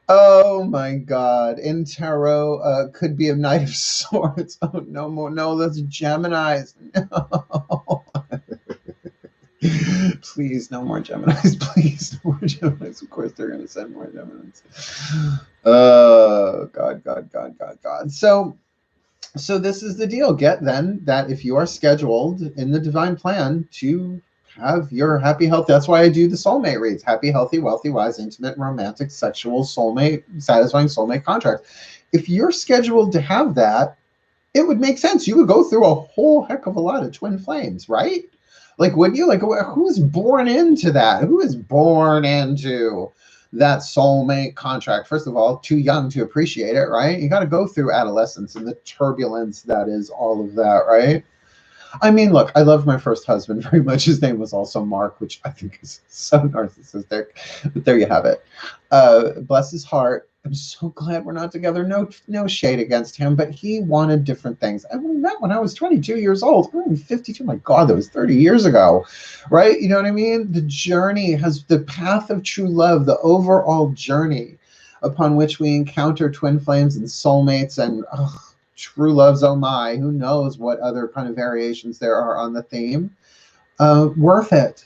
Oh my God. In tarot, could be a Knight of Swords. Oh, no more. No, that's Geminis. No. Please, no more Geminis. Please, no more Geminis. Of course, they're going to send more Geminis. Oh, God. So this is the deal. Get then that if you are scheduled in the divine plan to have your happy, healthy. That's why I do the soulmate reads. Happy, healthy, wealthy, wise, intimate, romantic, sexual, soulmate, satisfying soulmate contract. If you're scheduled to have that, it would make sense. You would go through a whole heck of a lot of twin flames, right? Like, wouldn't you? Like, who's born into that? Who is born into that soulmate contract? First of all, too young to appreciate it, right? You got to go through adolescence and the turbulence that is all of that, right? I mean, look, I loved my first husband very much. His name was also Mark, which I think is so narcissistic. But there you have it. Bless his heart. I'm so glad we're not together. No shade against him, but he wanted different things. I met when I was 22 years old. I'm 52. My God, that was 30 years ago, right? You know what I mean? The journey has the path of true love, the overall journey upon which we encounter twin flames and soulmates and true loves, oh my, who knows what other kind of variations there are on the theme. Worth it.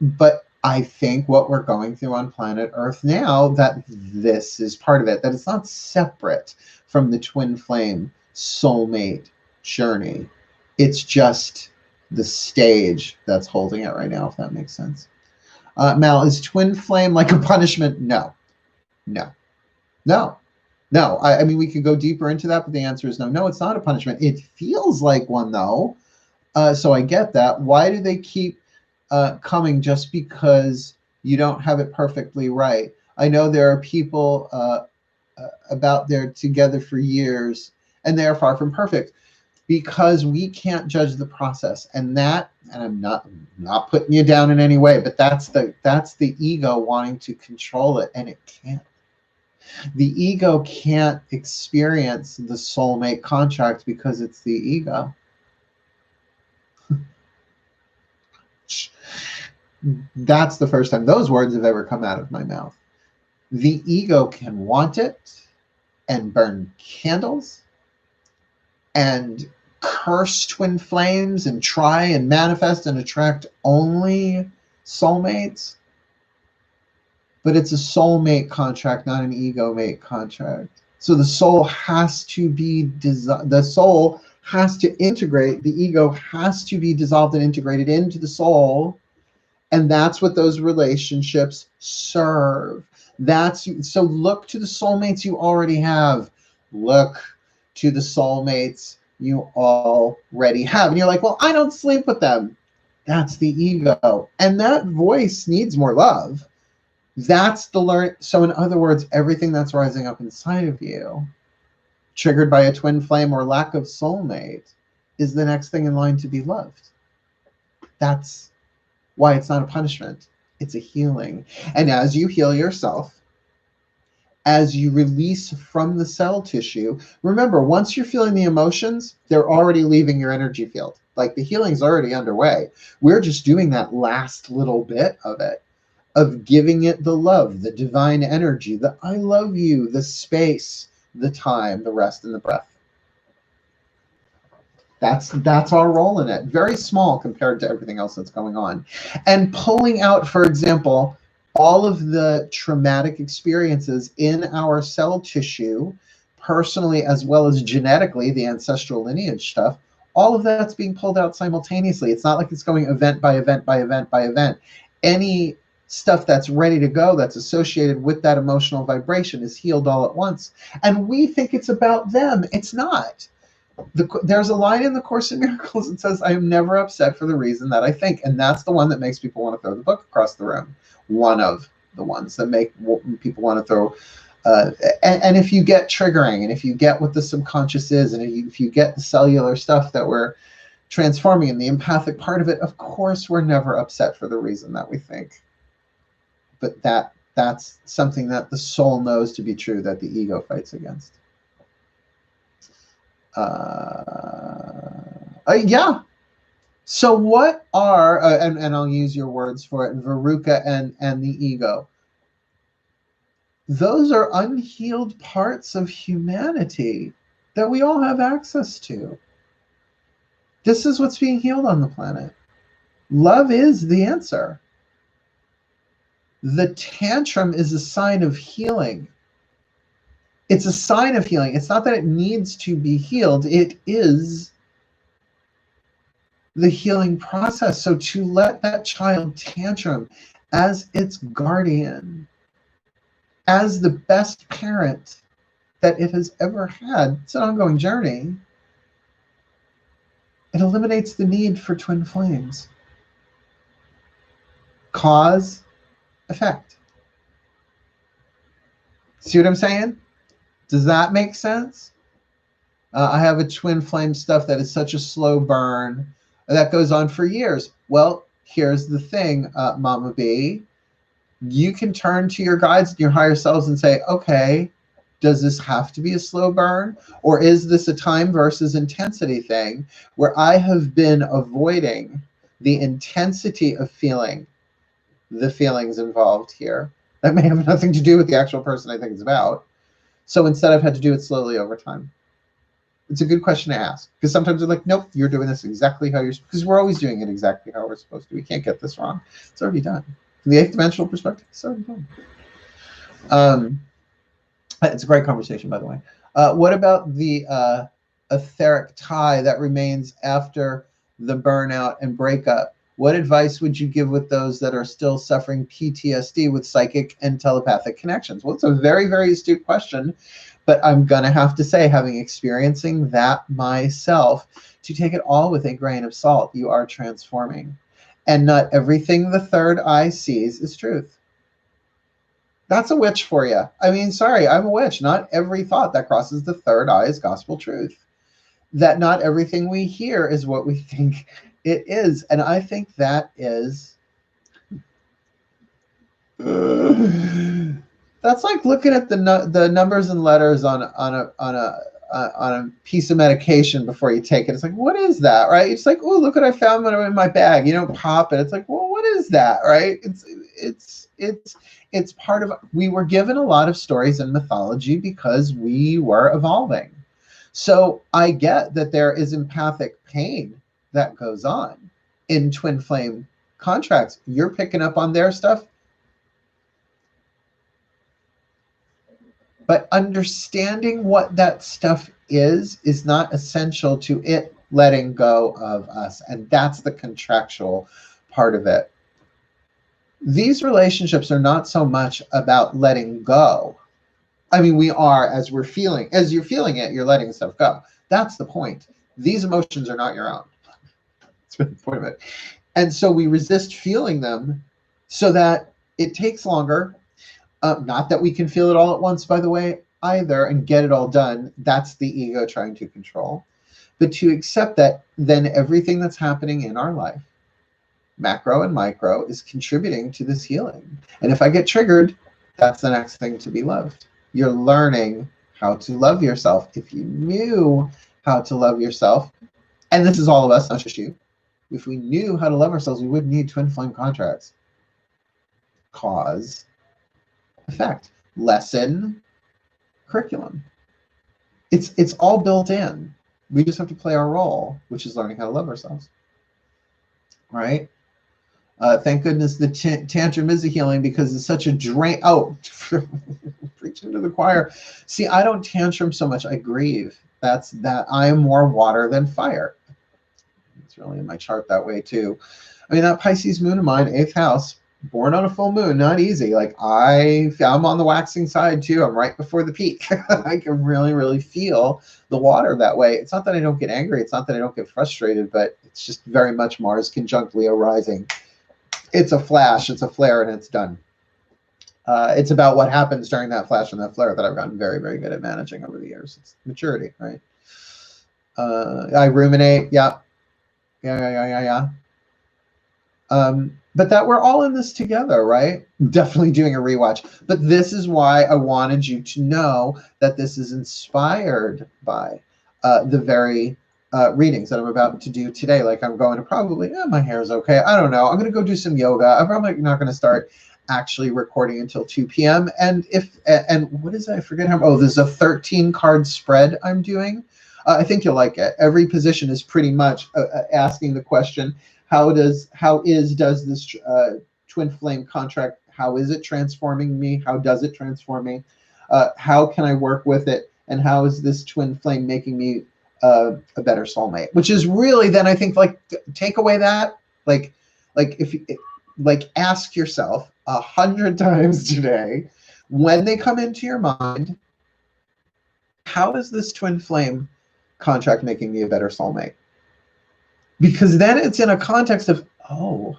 But I think what we're going through on planet Earth now, that this is part of it, that it's not separate from the twin flame soulmate journey. It's just the stage that's holding it right now, if that makes sense. Mal, is twin flame like a punishment? No. I mean, we could go deeper into that, but the answer is no. No, it's not a punishment. It feels like one, though. So I get that. Why do they keep coming just because you don't have it perfectly right? I know there are people about they're together for years and they are far from perfect because we can't judge the process. And I'm not putting you down in any way, but that's the ego wanting to control it, and it can't. The ego can't experience the soulmate contract because it's the ego. That's the first time those words have ever come out of my mouth. The ego can want it and burn candles and curse twin flames and try and manifest and attract only soulmates. But it's a soulmate contract, not an ego mate contract. So the soul has to be the soul has to integrate, the ego has to be dissolved and integrated into the soul. And that's what those relationships serve. So look to the soulmates you already have. Look to the soulmates you already have. And you're like, well, I don't sleep with them. That's the ego. And that voice needs more love. That's the learn. So in other words, everything that's rising up inside of you, triggered by a twin flame or lack of soulmate, is the next thing in line to be loved. That's why it's not a punishment. It's a healing. And as you heal yourself, as you release from the cell tissue, remember, once you're feeling the emotions, they're already leaving your energy field. Like the healing's already underway. We're just doing that last little bit of it, of giving it the love, the divine energy, the I love you, the space, the time, the rest, and the breath. That's our role in it. Very small compared to everything else that's going on. And pulling out, for example, all of the traumatic experiences in our cell tissue, personally as well as genetically, the ancestral lineage stuff, all of that's being pulled out simultaneously. It's not like it's going event by event by event by event. Any stuff that's ready to go, that's associated with that emotional vibration, is healed all at once. And we think it's about them. It's not. There's a line in the Course in Miracles that says, I am never upset for the reason that I think. And that's the one that makes people want to throw the book across the room. One of the ones that make people want to throw. And if you get triggering, and if you get what the subconscious is, and if you get the cellular stuff that we're transforming in the empathic part of it, of course, we're never upset for the reason that we think. But that's something that the soul knows to be true, that the ego fights against. Yeah. So what are, and I'll use your words for it, Veruca and the ego. Those are unhealed parts of humanity that we all have access to. This is what's being healed on the planet. Love is the answer. The tantrum is a sign of healing. It's a sign of healing. It's not that it needs to be healed. It is the healing process. So to let that child tantrum as its guardian, as the best parent that it has ever had, it's an ongoing journey. It eliminates the need for twin flames. Cause, effect. See what I'm saying? Does that make sense? I have a twin flame stuff that is such a slow burn that goes on for years. Well, here's the thing, Mama B. You can turn to your guides and your higher selves and say, okay, does this have to be a slow burn? Or is this a time versus intensity thing where I have been avoiding the intensity of feeling the feelings involved here? That may have nothing to do with the actual person I think it's about. So instead, I've had to do it slowly over time. It's a good question to ask, because sometimes they're like, nope, you're doing this exactly how you're, because we're always doing it exactly how we're supposed to. We can't get this wrong. It's already done. From the 8th dimensional perspective, it's already done. It's a great conversation, by the way. What about the etheric tie that remains after the burnout and breakup? What advice would you give with those that are still suffering PTSD with psychic and telepathic connections? Well, it's a very, very astute question, but I'm going to have to say, having experiencing that myself, to take it all with a grain of salt. You are transforming. And not everything the third eye sees is truth. That's a witch for you. I mean, sorry, I'm a witch. Not every thought that crosses the third eye is gospel truth. That not everything we hear is what we think it is. And I think that is... that's like looking at the numbers and letters on a piece of medication before you take it. It's like, what is that, right? It's like, oh, look what I found when I'm in my bag. You don't pop it. It's like, well, what is that, right? It's part of, we were given a lot of stories and mythology because we were evolving. So I get that there is empathic pain that goes on in twin flame contracts. You're picking up on their stuff. But understanding what that stuff is not essential to it letting go of us. And that's the contractual part of it. These relationships are not so much about letting go. I mean, we are, as you're feeling it, you're letting stuff go. That's the point. These emotions are not your own. That's the point of it. And so we resist feeling them so that it takes longer. Not that we can feel it all at once, by the way, either, and get it all done. That's the ego trying to control. But to accept that then everything that's happening in our life, macro and micro, is contributing to this healing. And if I get triggered, that's the next thing to be loved. You're learning how to love yourself. If you knew how to love yourself, and this is all of us, not just you, if we knew how to love ourselves, we wouldn't need twin flame contracts. Cause, effect, lesson, curriculum. It's all built in. We just have to play our role, which is learning how to love ourselves. Right? Thank goodness the tantrum is a healing, because it's such a drain. Oh, preaching to the choir. See, I don't tantrum so much. I grieve. That's that. I am more water than fire. It's really in my chart that way too. I mean, that Pisces moon of mine, 8th house, born on a full moon, not easy. Like I'm on the waxing side too. I'm right before the peak. I can really, really feel the water that way. It's not that I don't get angry. It's not that I don't get frustrated, but it's just very much Mars conjunct Leo rising. It's a flash, it's a flare, and it's done. It's about what happens during that flash and that flare that I've gotten very, very good at managing over the years. It's maturity, right? I ruminate, yeah. But that we're all in this together, right? Definitely doing a rewatch. But this is why I wanted you to know that this is inspired by the very readings that I'm about to do today. Like I'm going to probably, my hair's okay. I don't know. I'm going to go do some yoga. I'm probably not going to start actually recording until 2 p.m. And what is it? I forget how, there's a 13 card spread I'm doing. I think you'll like it. Every position is pretty much asking the question, how does this twin flame contract, how is it transforming me? How does it transform me? How can I work with it? And how is this twin flame making me a better soulmate, which is really then I think like take away that like if you like ask yourself 100 times today when they come into your mind, how is this twin flame contract making me a better soulmate? Because then it's in a context of oh,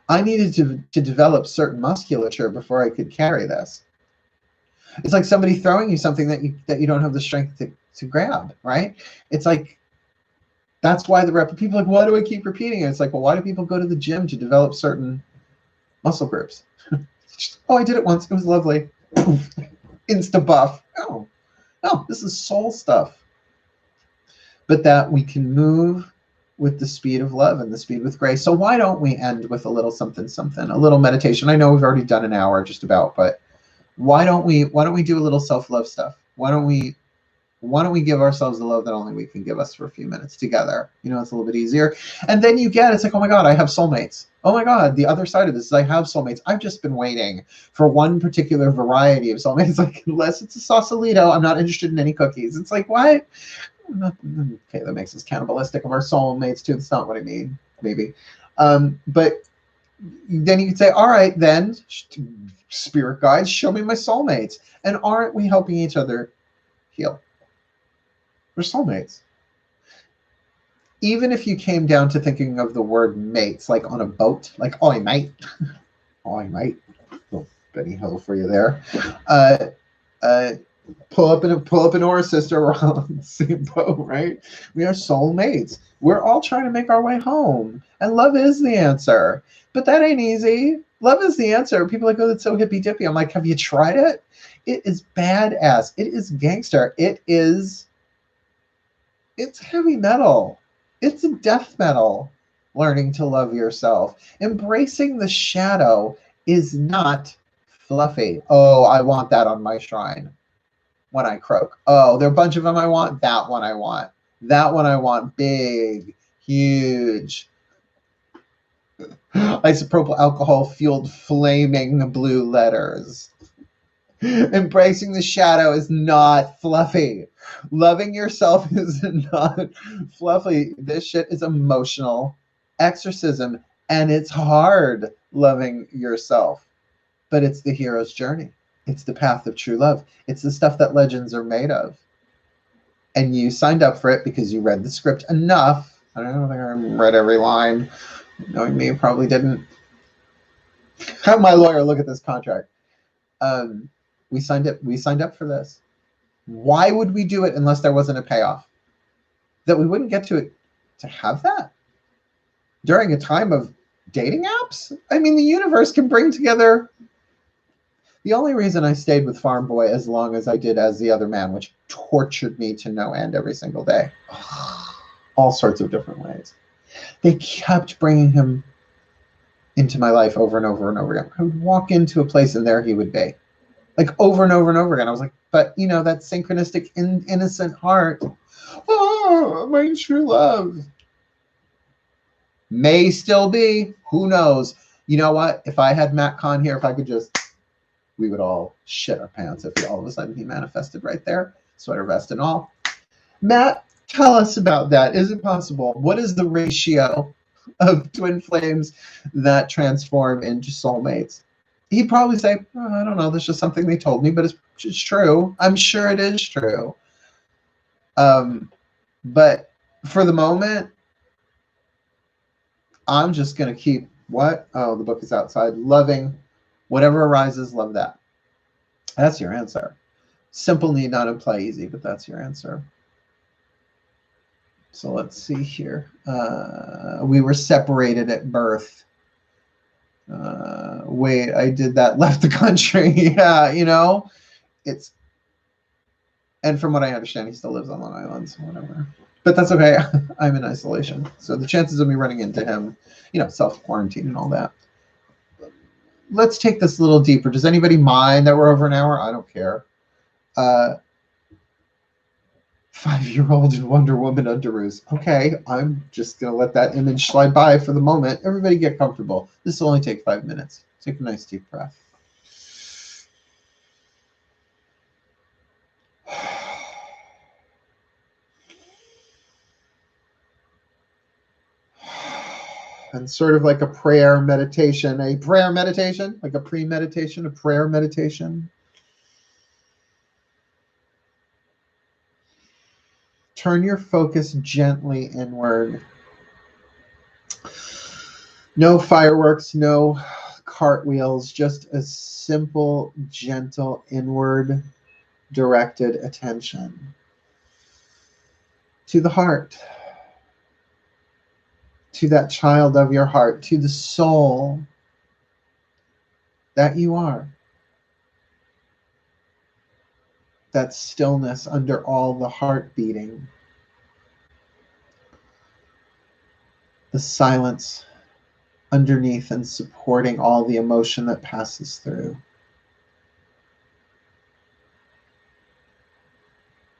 I needed to develop certain musculature before I could carry this. It's like somebody throwing you something that you don't have the strength to grab, right? It's like that's why people are like, why do I keep repeating it? It's like, well, why do people go to the gym to develop certain muscle groups? Oh, I did it once. It was lovely. Insta buff. Oh, no, this is soul stuff. But that we can move with the speed of love and the speed with grace. So why don't we end with a little something, a little meditation? I know we've already done an hour just about, but why don't we do a little self-love stuff? Why don't we give ourselves the love that only we can give us for a few minutes together? You know, it's a little bit easier. And then it's like, oh my God, I have soulmates. Oh my God, the other side of this is I have soulmates. I've just been waiting for one particular variety of soulmates. Like, unless it's a Sausalito, I'm not interested in any cookies. It's like, what? Okay, that makes us cannibalistic of our soulmates too. That's not what I mean, maybe. But then you could say, all right, then, spirit guides, show me my soulmates. And aren't we helping each other heal? We're soulmates. Even if you came down to thinking of the word mates, like on a boat, like, oi, mate. Oi, mate. Little Benny Hill for you there. Pull up an oar, sister. We're all on the same boat, right? We are soulmates. We're all trying to make our way home. And love is the answer. But that ain't easy. Love is the answer. People are like, oh, that's so hippy dippy. I'm like, have you tried it? It is badass. It is gangster. It's heavy metal. It's death metal. Learning to love yourself. Embracing the shadow is not fluffy. Oh, I want that on my shrine when I croak. Oh, there are a bunch of them I want. That one I want. That one I want. Big, huge. Isopropyl alcohol fueled flaming blue letters. Embracing the shadow is not fluffy. Loving yourself is not fluffy. This shit is emotional exorcism, and it's hard loving yourself. But it's the hero's journey. It's the path of true love. It's the stuff that legends are made of. And you signed up for it because you read the script enough. I don't think I read every line. Knowing me, probably didn't. Have my lawyer look at this contract. We signed up for this. Why would we do it unless there wasn't a payoff? That we wouldn't get to have that during a time of dating apps? I mean, the universe can bring together. The only reason I stayed with Farm Boy as long as I did as the other man, which tortured me to no end every single day, all sorts of different ways. They kept bringing him into my life over and over and over again. I would walk into a place and there he would be. Like over and over and over again. I was like, but you know, that synchronistic, innocent heart. Oh, my true love. May still be. Who knows? You know what? If I had Matt Kahn here, if I could just, we would all shit our pants if all of a sudden he manifested right there. Sweater vest and all. Matt, tell us about that. Is it possible? What is the ratio of twin flames that transform into soulmates? He'd probably say, oh, I don't know, that's just something they told me, but it's true. I'm sure it is true. But for the moment, I'm just going to keep what? Oh, the book is outside. Loving whatever arises, love that. That's your answer. Simple need not imply easy, but that's your answer. So let's see here. We were separated at birth. Wait, I did that, left the country. Yeah, you know, and from what I understand, he still lives on Long Island, so whatever. But that's okay. I'm in isolation. So the chances of me running into him, you know, self-quarantine and all that. Let's take this a little deeper. Does anybody mind that we're over an hour? I don't care. 5-year-old in Wonder Woman underoos. Okay, I'm just going to let that image slide by for the moment. Everybody get comfortable. This will only take 5 minutes. Take a nice deep breath. And sort of like a prayer meditation, like a pre-meditation, a prayer meditation. Turn your focus gently inward. No fireworks, no cartwheels, just a simple, gentle, inward directed attention to the heart, to that child of your heart, to the soul that you are. That stillness under all the heart beating. The silence underneath and supporting all the emotion that passes through.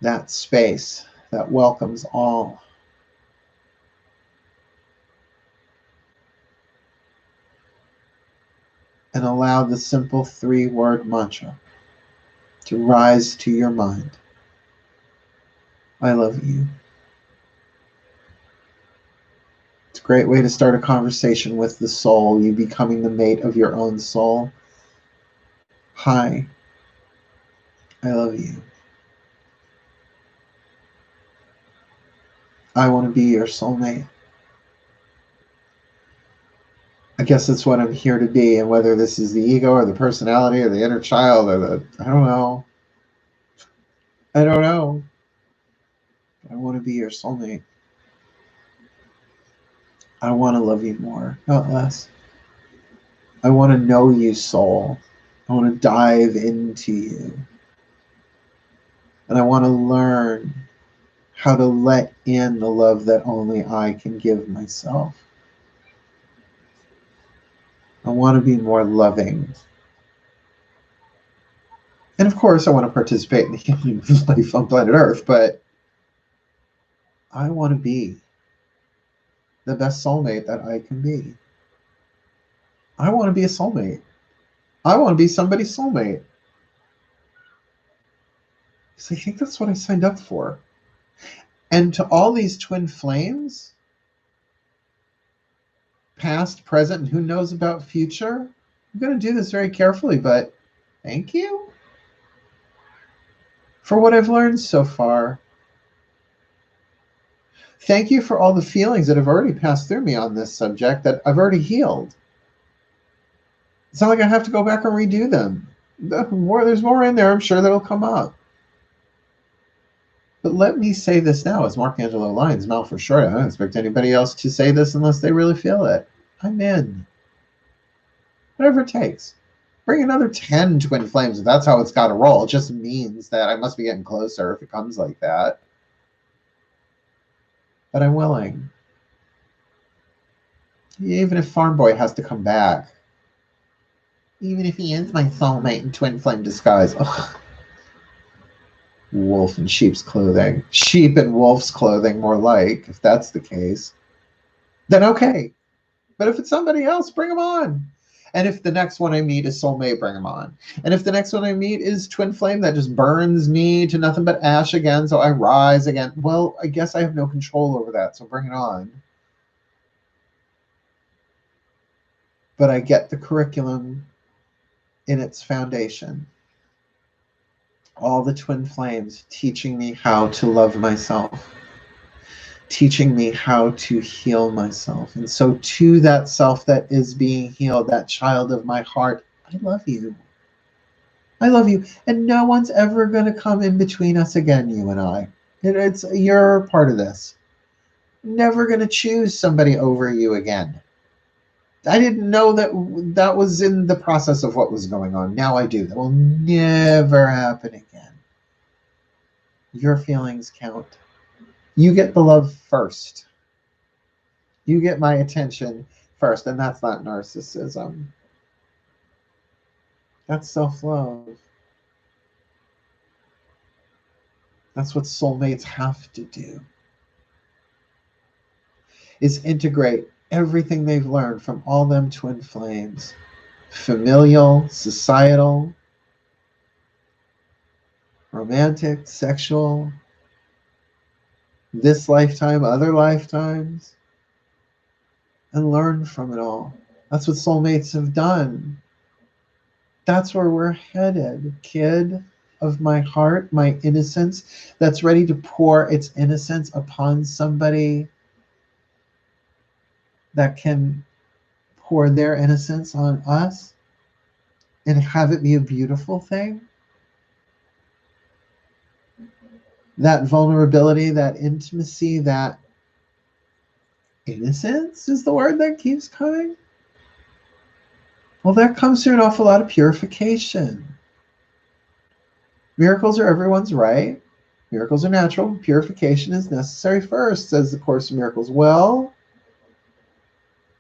That space that welcomes all. And allow the simple 3-word mantra to rise to your mind. I love you. It's a great way to start a conversation with the soul, you becoming the mate of your own soul. Hi, I love you. I want to be your soulmate. I guess that's what I'm here to be, and whether this is the ego or the personality or the inner child or the, I don't know. I don't know. I want to be your soulmate. I want to love you more, not less. I want to know you, soul. I want to dive into you. And I want to learn how to let in the love that only I can give myself. I want to be more loving. And of course, I want to participate in the healing of life on planet Earth, but I want to be the best soulmate that I can be. I want to be a soulmate. I want to be somebody's soulmate. So I think that's what I signed up for. And to all these twin flames, past, present, and who knows about future, I'm going to do this very carefully, but thank you for what I've learned so far. Thank you for all the feelings that have already passed through me on this subject that I've already healed. It's not like I have to go back and redo them. There's more in there, I'm sure, that'll come up. But let me say this now, as Mark Angelo Lyons, mouth for short. I don't expect anybody else to say this unless they really feel it. I'm in. Whatever it takes. Bring another 10 twin flames if that's how it's got to roll. It just means that I must be getting closer if it comes like that. But I'm willing. Even if Farm Boy has to come back. Even if he is my soulmate in twin flame disguise. Ugh. Wolf in sheep's clothing. Sheep in wolf's clothing, more like, if that's the case. Then okay. But if it's somebody else, bring them on. And if the next one I meet is soulmate, bring them on. And if the next one I meet is twin flame that just burns me to nothing but ash again, so I rise again, well, I guess I have no control over that, so bring it on. But I get the curriculum in its foundation. All the twin flames teaching me how to love myself, teaching me how to heal myself. And so to that self that is being healed, that child of my heart, I love you. I love you. And no one's ever going to come in between us again, you and I. You're part of this. Never going to choose somebody over you again. I didn't know that was in the process of what was going on. Now I do. That will never happen again. Your feelings count. You get the love first. You get my attention first, and that's not narcissism. That's self-love. That's what soulmates have to do, is integrate everything they've learned from all them twin flames, familial, societal, romantic, sexual, this lifetime, other lifetimes, and learn from it all. That's what soulmates have done. That's where we're headed, kid of my heart, my innocence, that's ready to pour its innocence upon somebody that can pour their innocence on us and have it be a beautiful thing. That vulnerability, that intimacy, that innocence is the word that keeps coming. Well, that comes through an awful lot of purification. Miracles are everyone's right. Miracles are natural. Purification is necessary first, says the Course in Miracles. Well,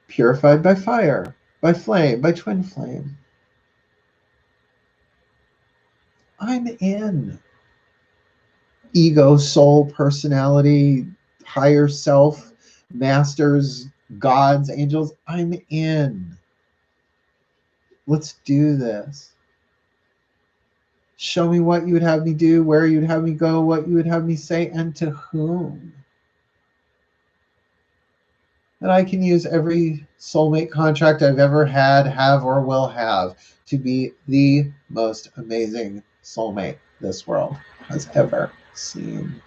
purified by fire, by flame, by twin flame. I'm in. Ego, soul, personality, higher self, masters, gods, angels. I'm in. Let's do this. Show me what you would have me do, where you would have me go, what you would have me say, and to whom. And I can use every soulmate contract I've ever had, have, or will have to be the most amazing soulmate this world has ever seen.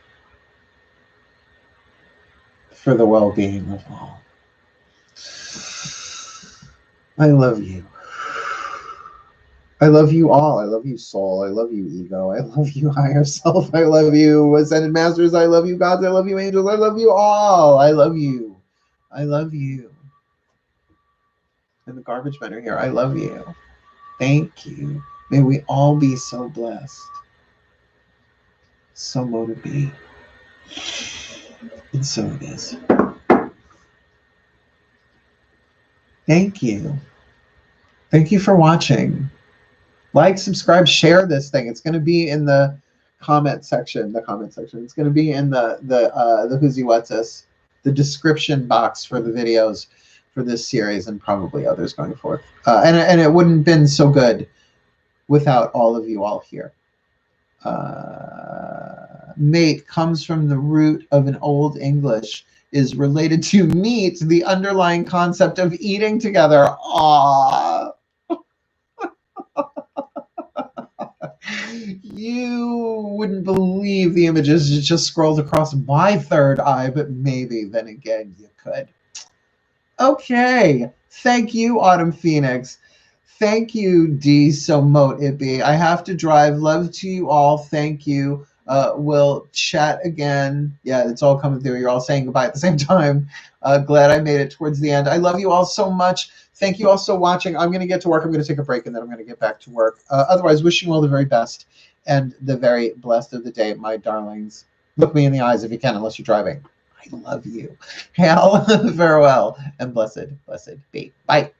For the well-being of all. I love you. I love you all. I love you, soul. I love you, ego. I love you, higher self. I love you, ascended masters. I love you, gods. I love you, angels. I love you all. I love you. I love you. And the garbage men are here. I love you. Thank you. May we all be so blessed. So mote it be. And so it is. Thank you. Thank you for watching. Like, subscribe, share this thing. It's going to be in the comment section. It's going to be in the Who's What's Us, the description box for the videos for this series and probably others going forth. And it wouldn't have been so good without all of you all here. Mate comes from the root of an Old English, is related to meat, the underlying concept of eating together. Aww. You wouldn't believe the images just scrolled across my third eye, but maybe then again you could. Okay. Thank you, Autumn Phoenix. Thank you, D. So mote it be. I have to drive. Love to you all. Thank you. We'll chat again. Yeah, it's all coming through. You're all saying goodbye at the same time. Glad I made it towards the end. I love you all so much. Thank you all so watching. I'm going to get to work. I'm going to take a break, and then I'm going to get back to work. Otherwise, wishing you all the very best and the very blessed of the day, my darlings. Look me in the eyes if you can, unless you're driving. I love you. Hail, farewell, and blessed be. Bye.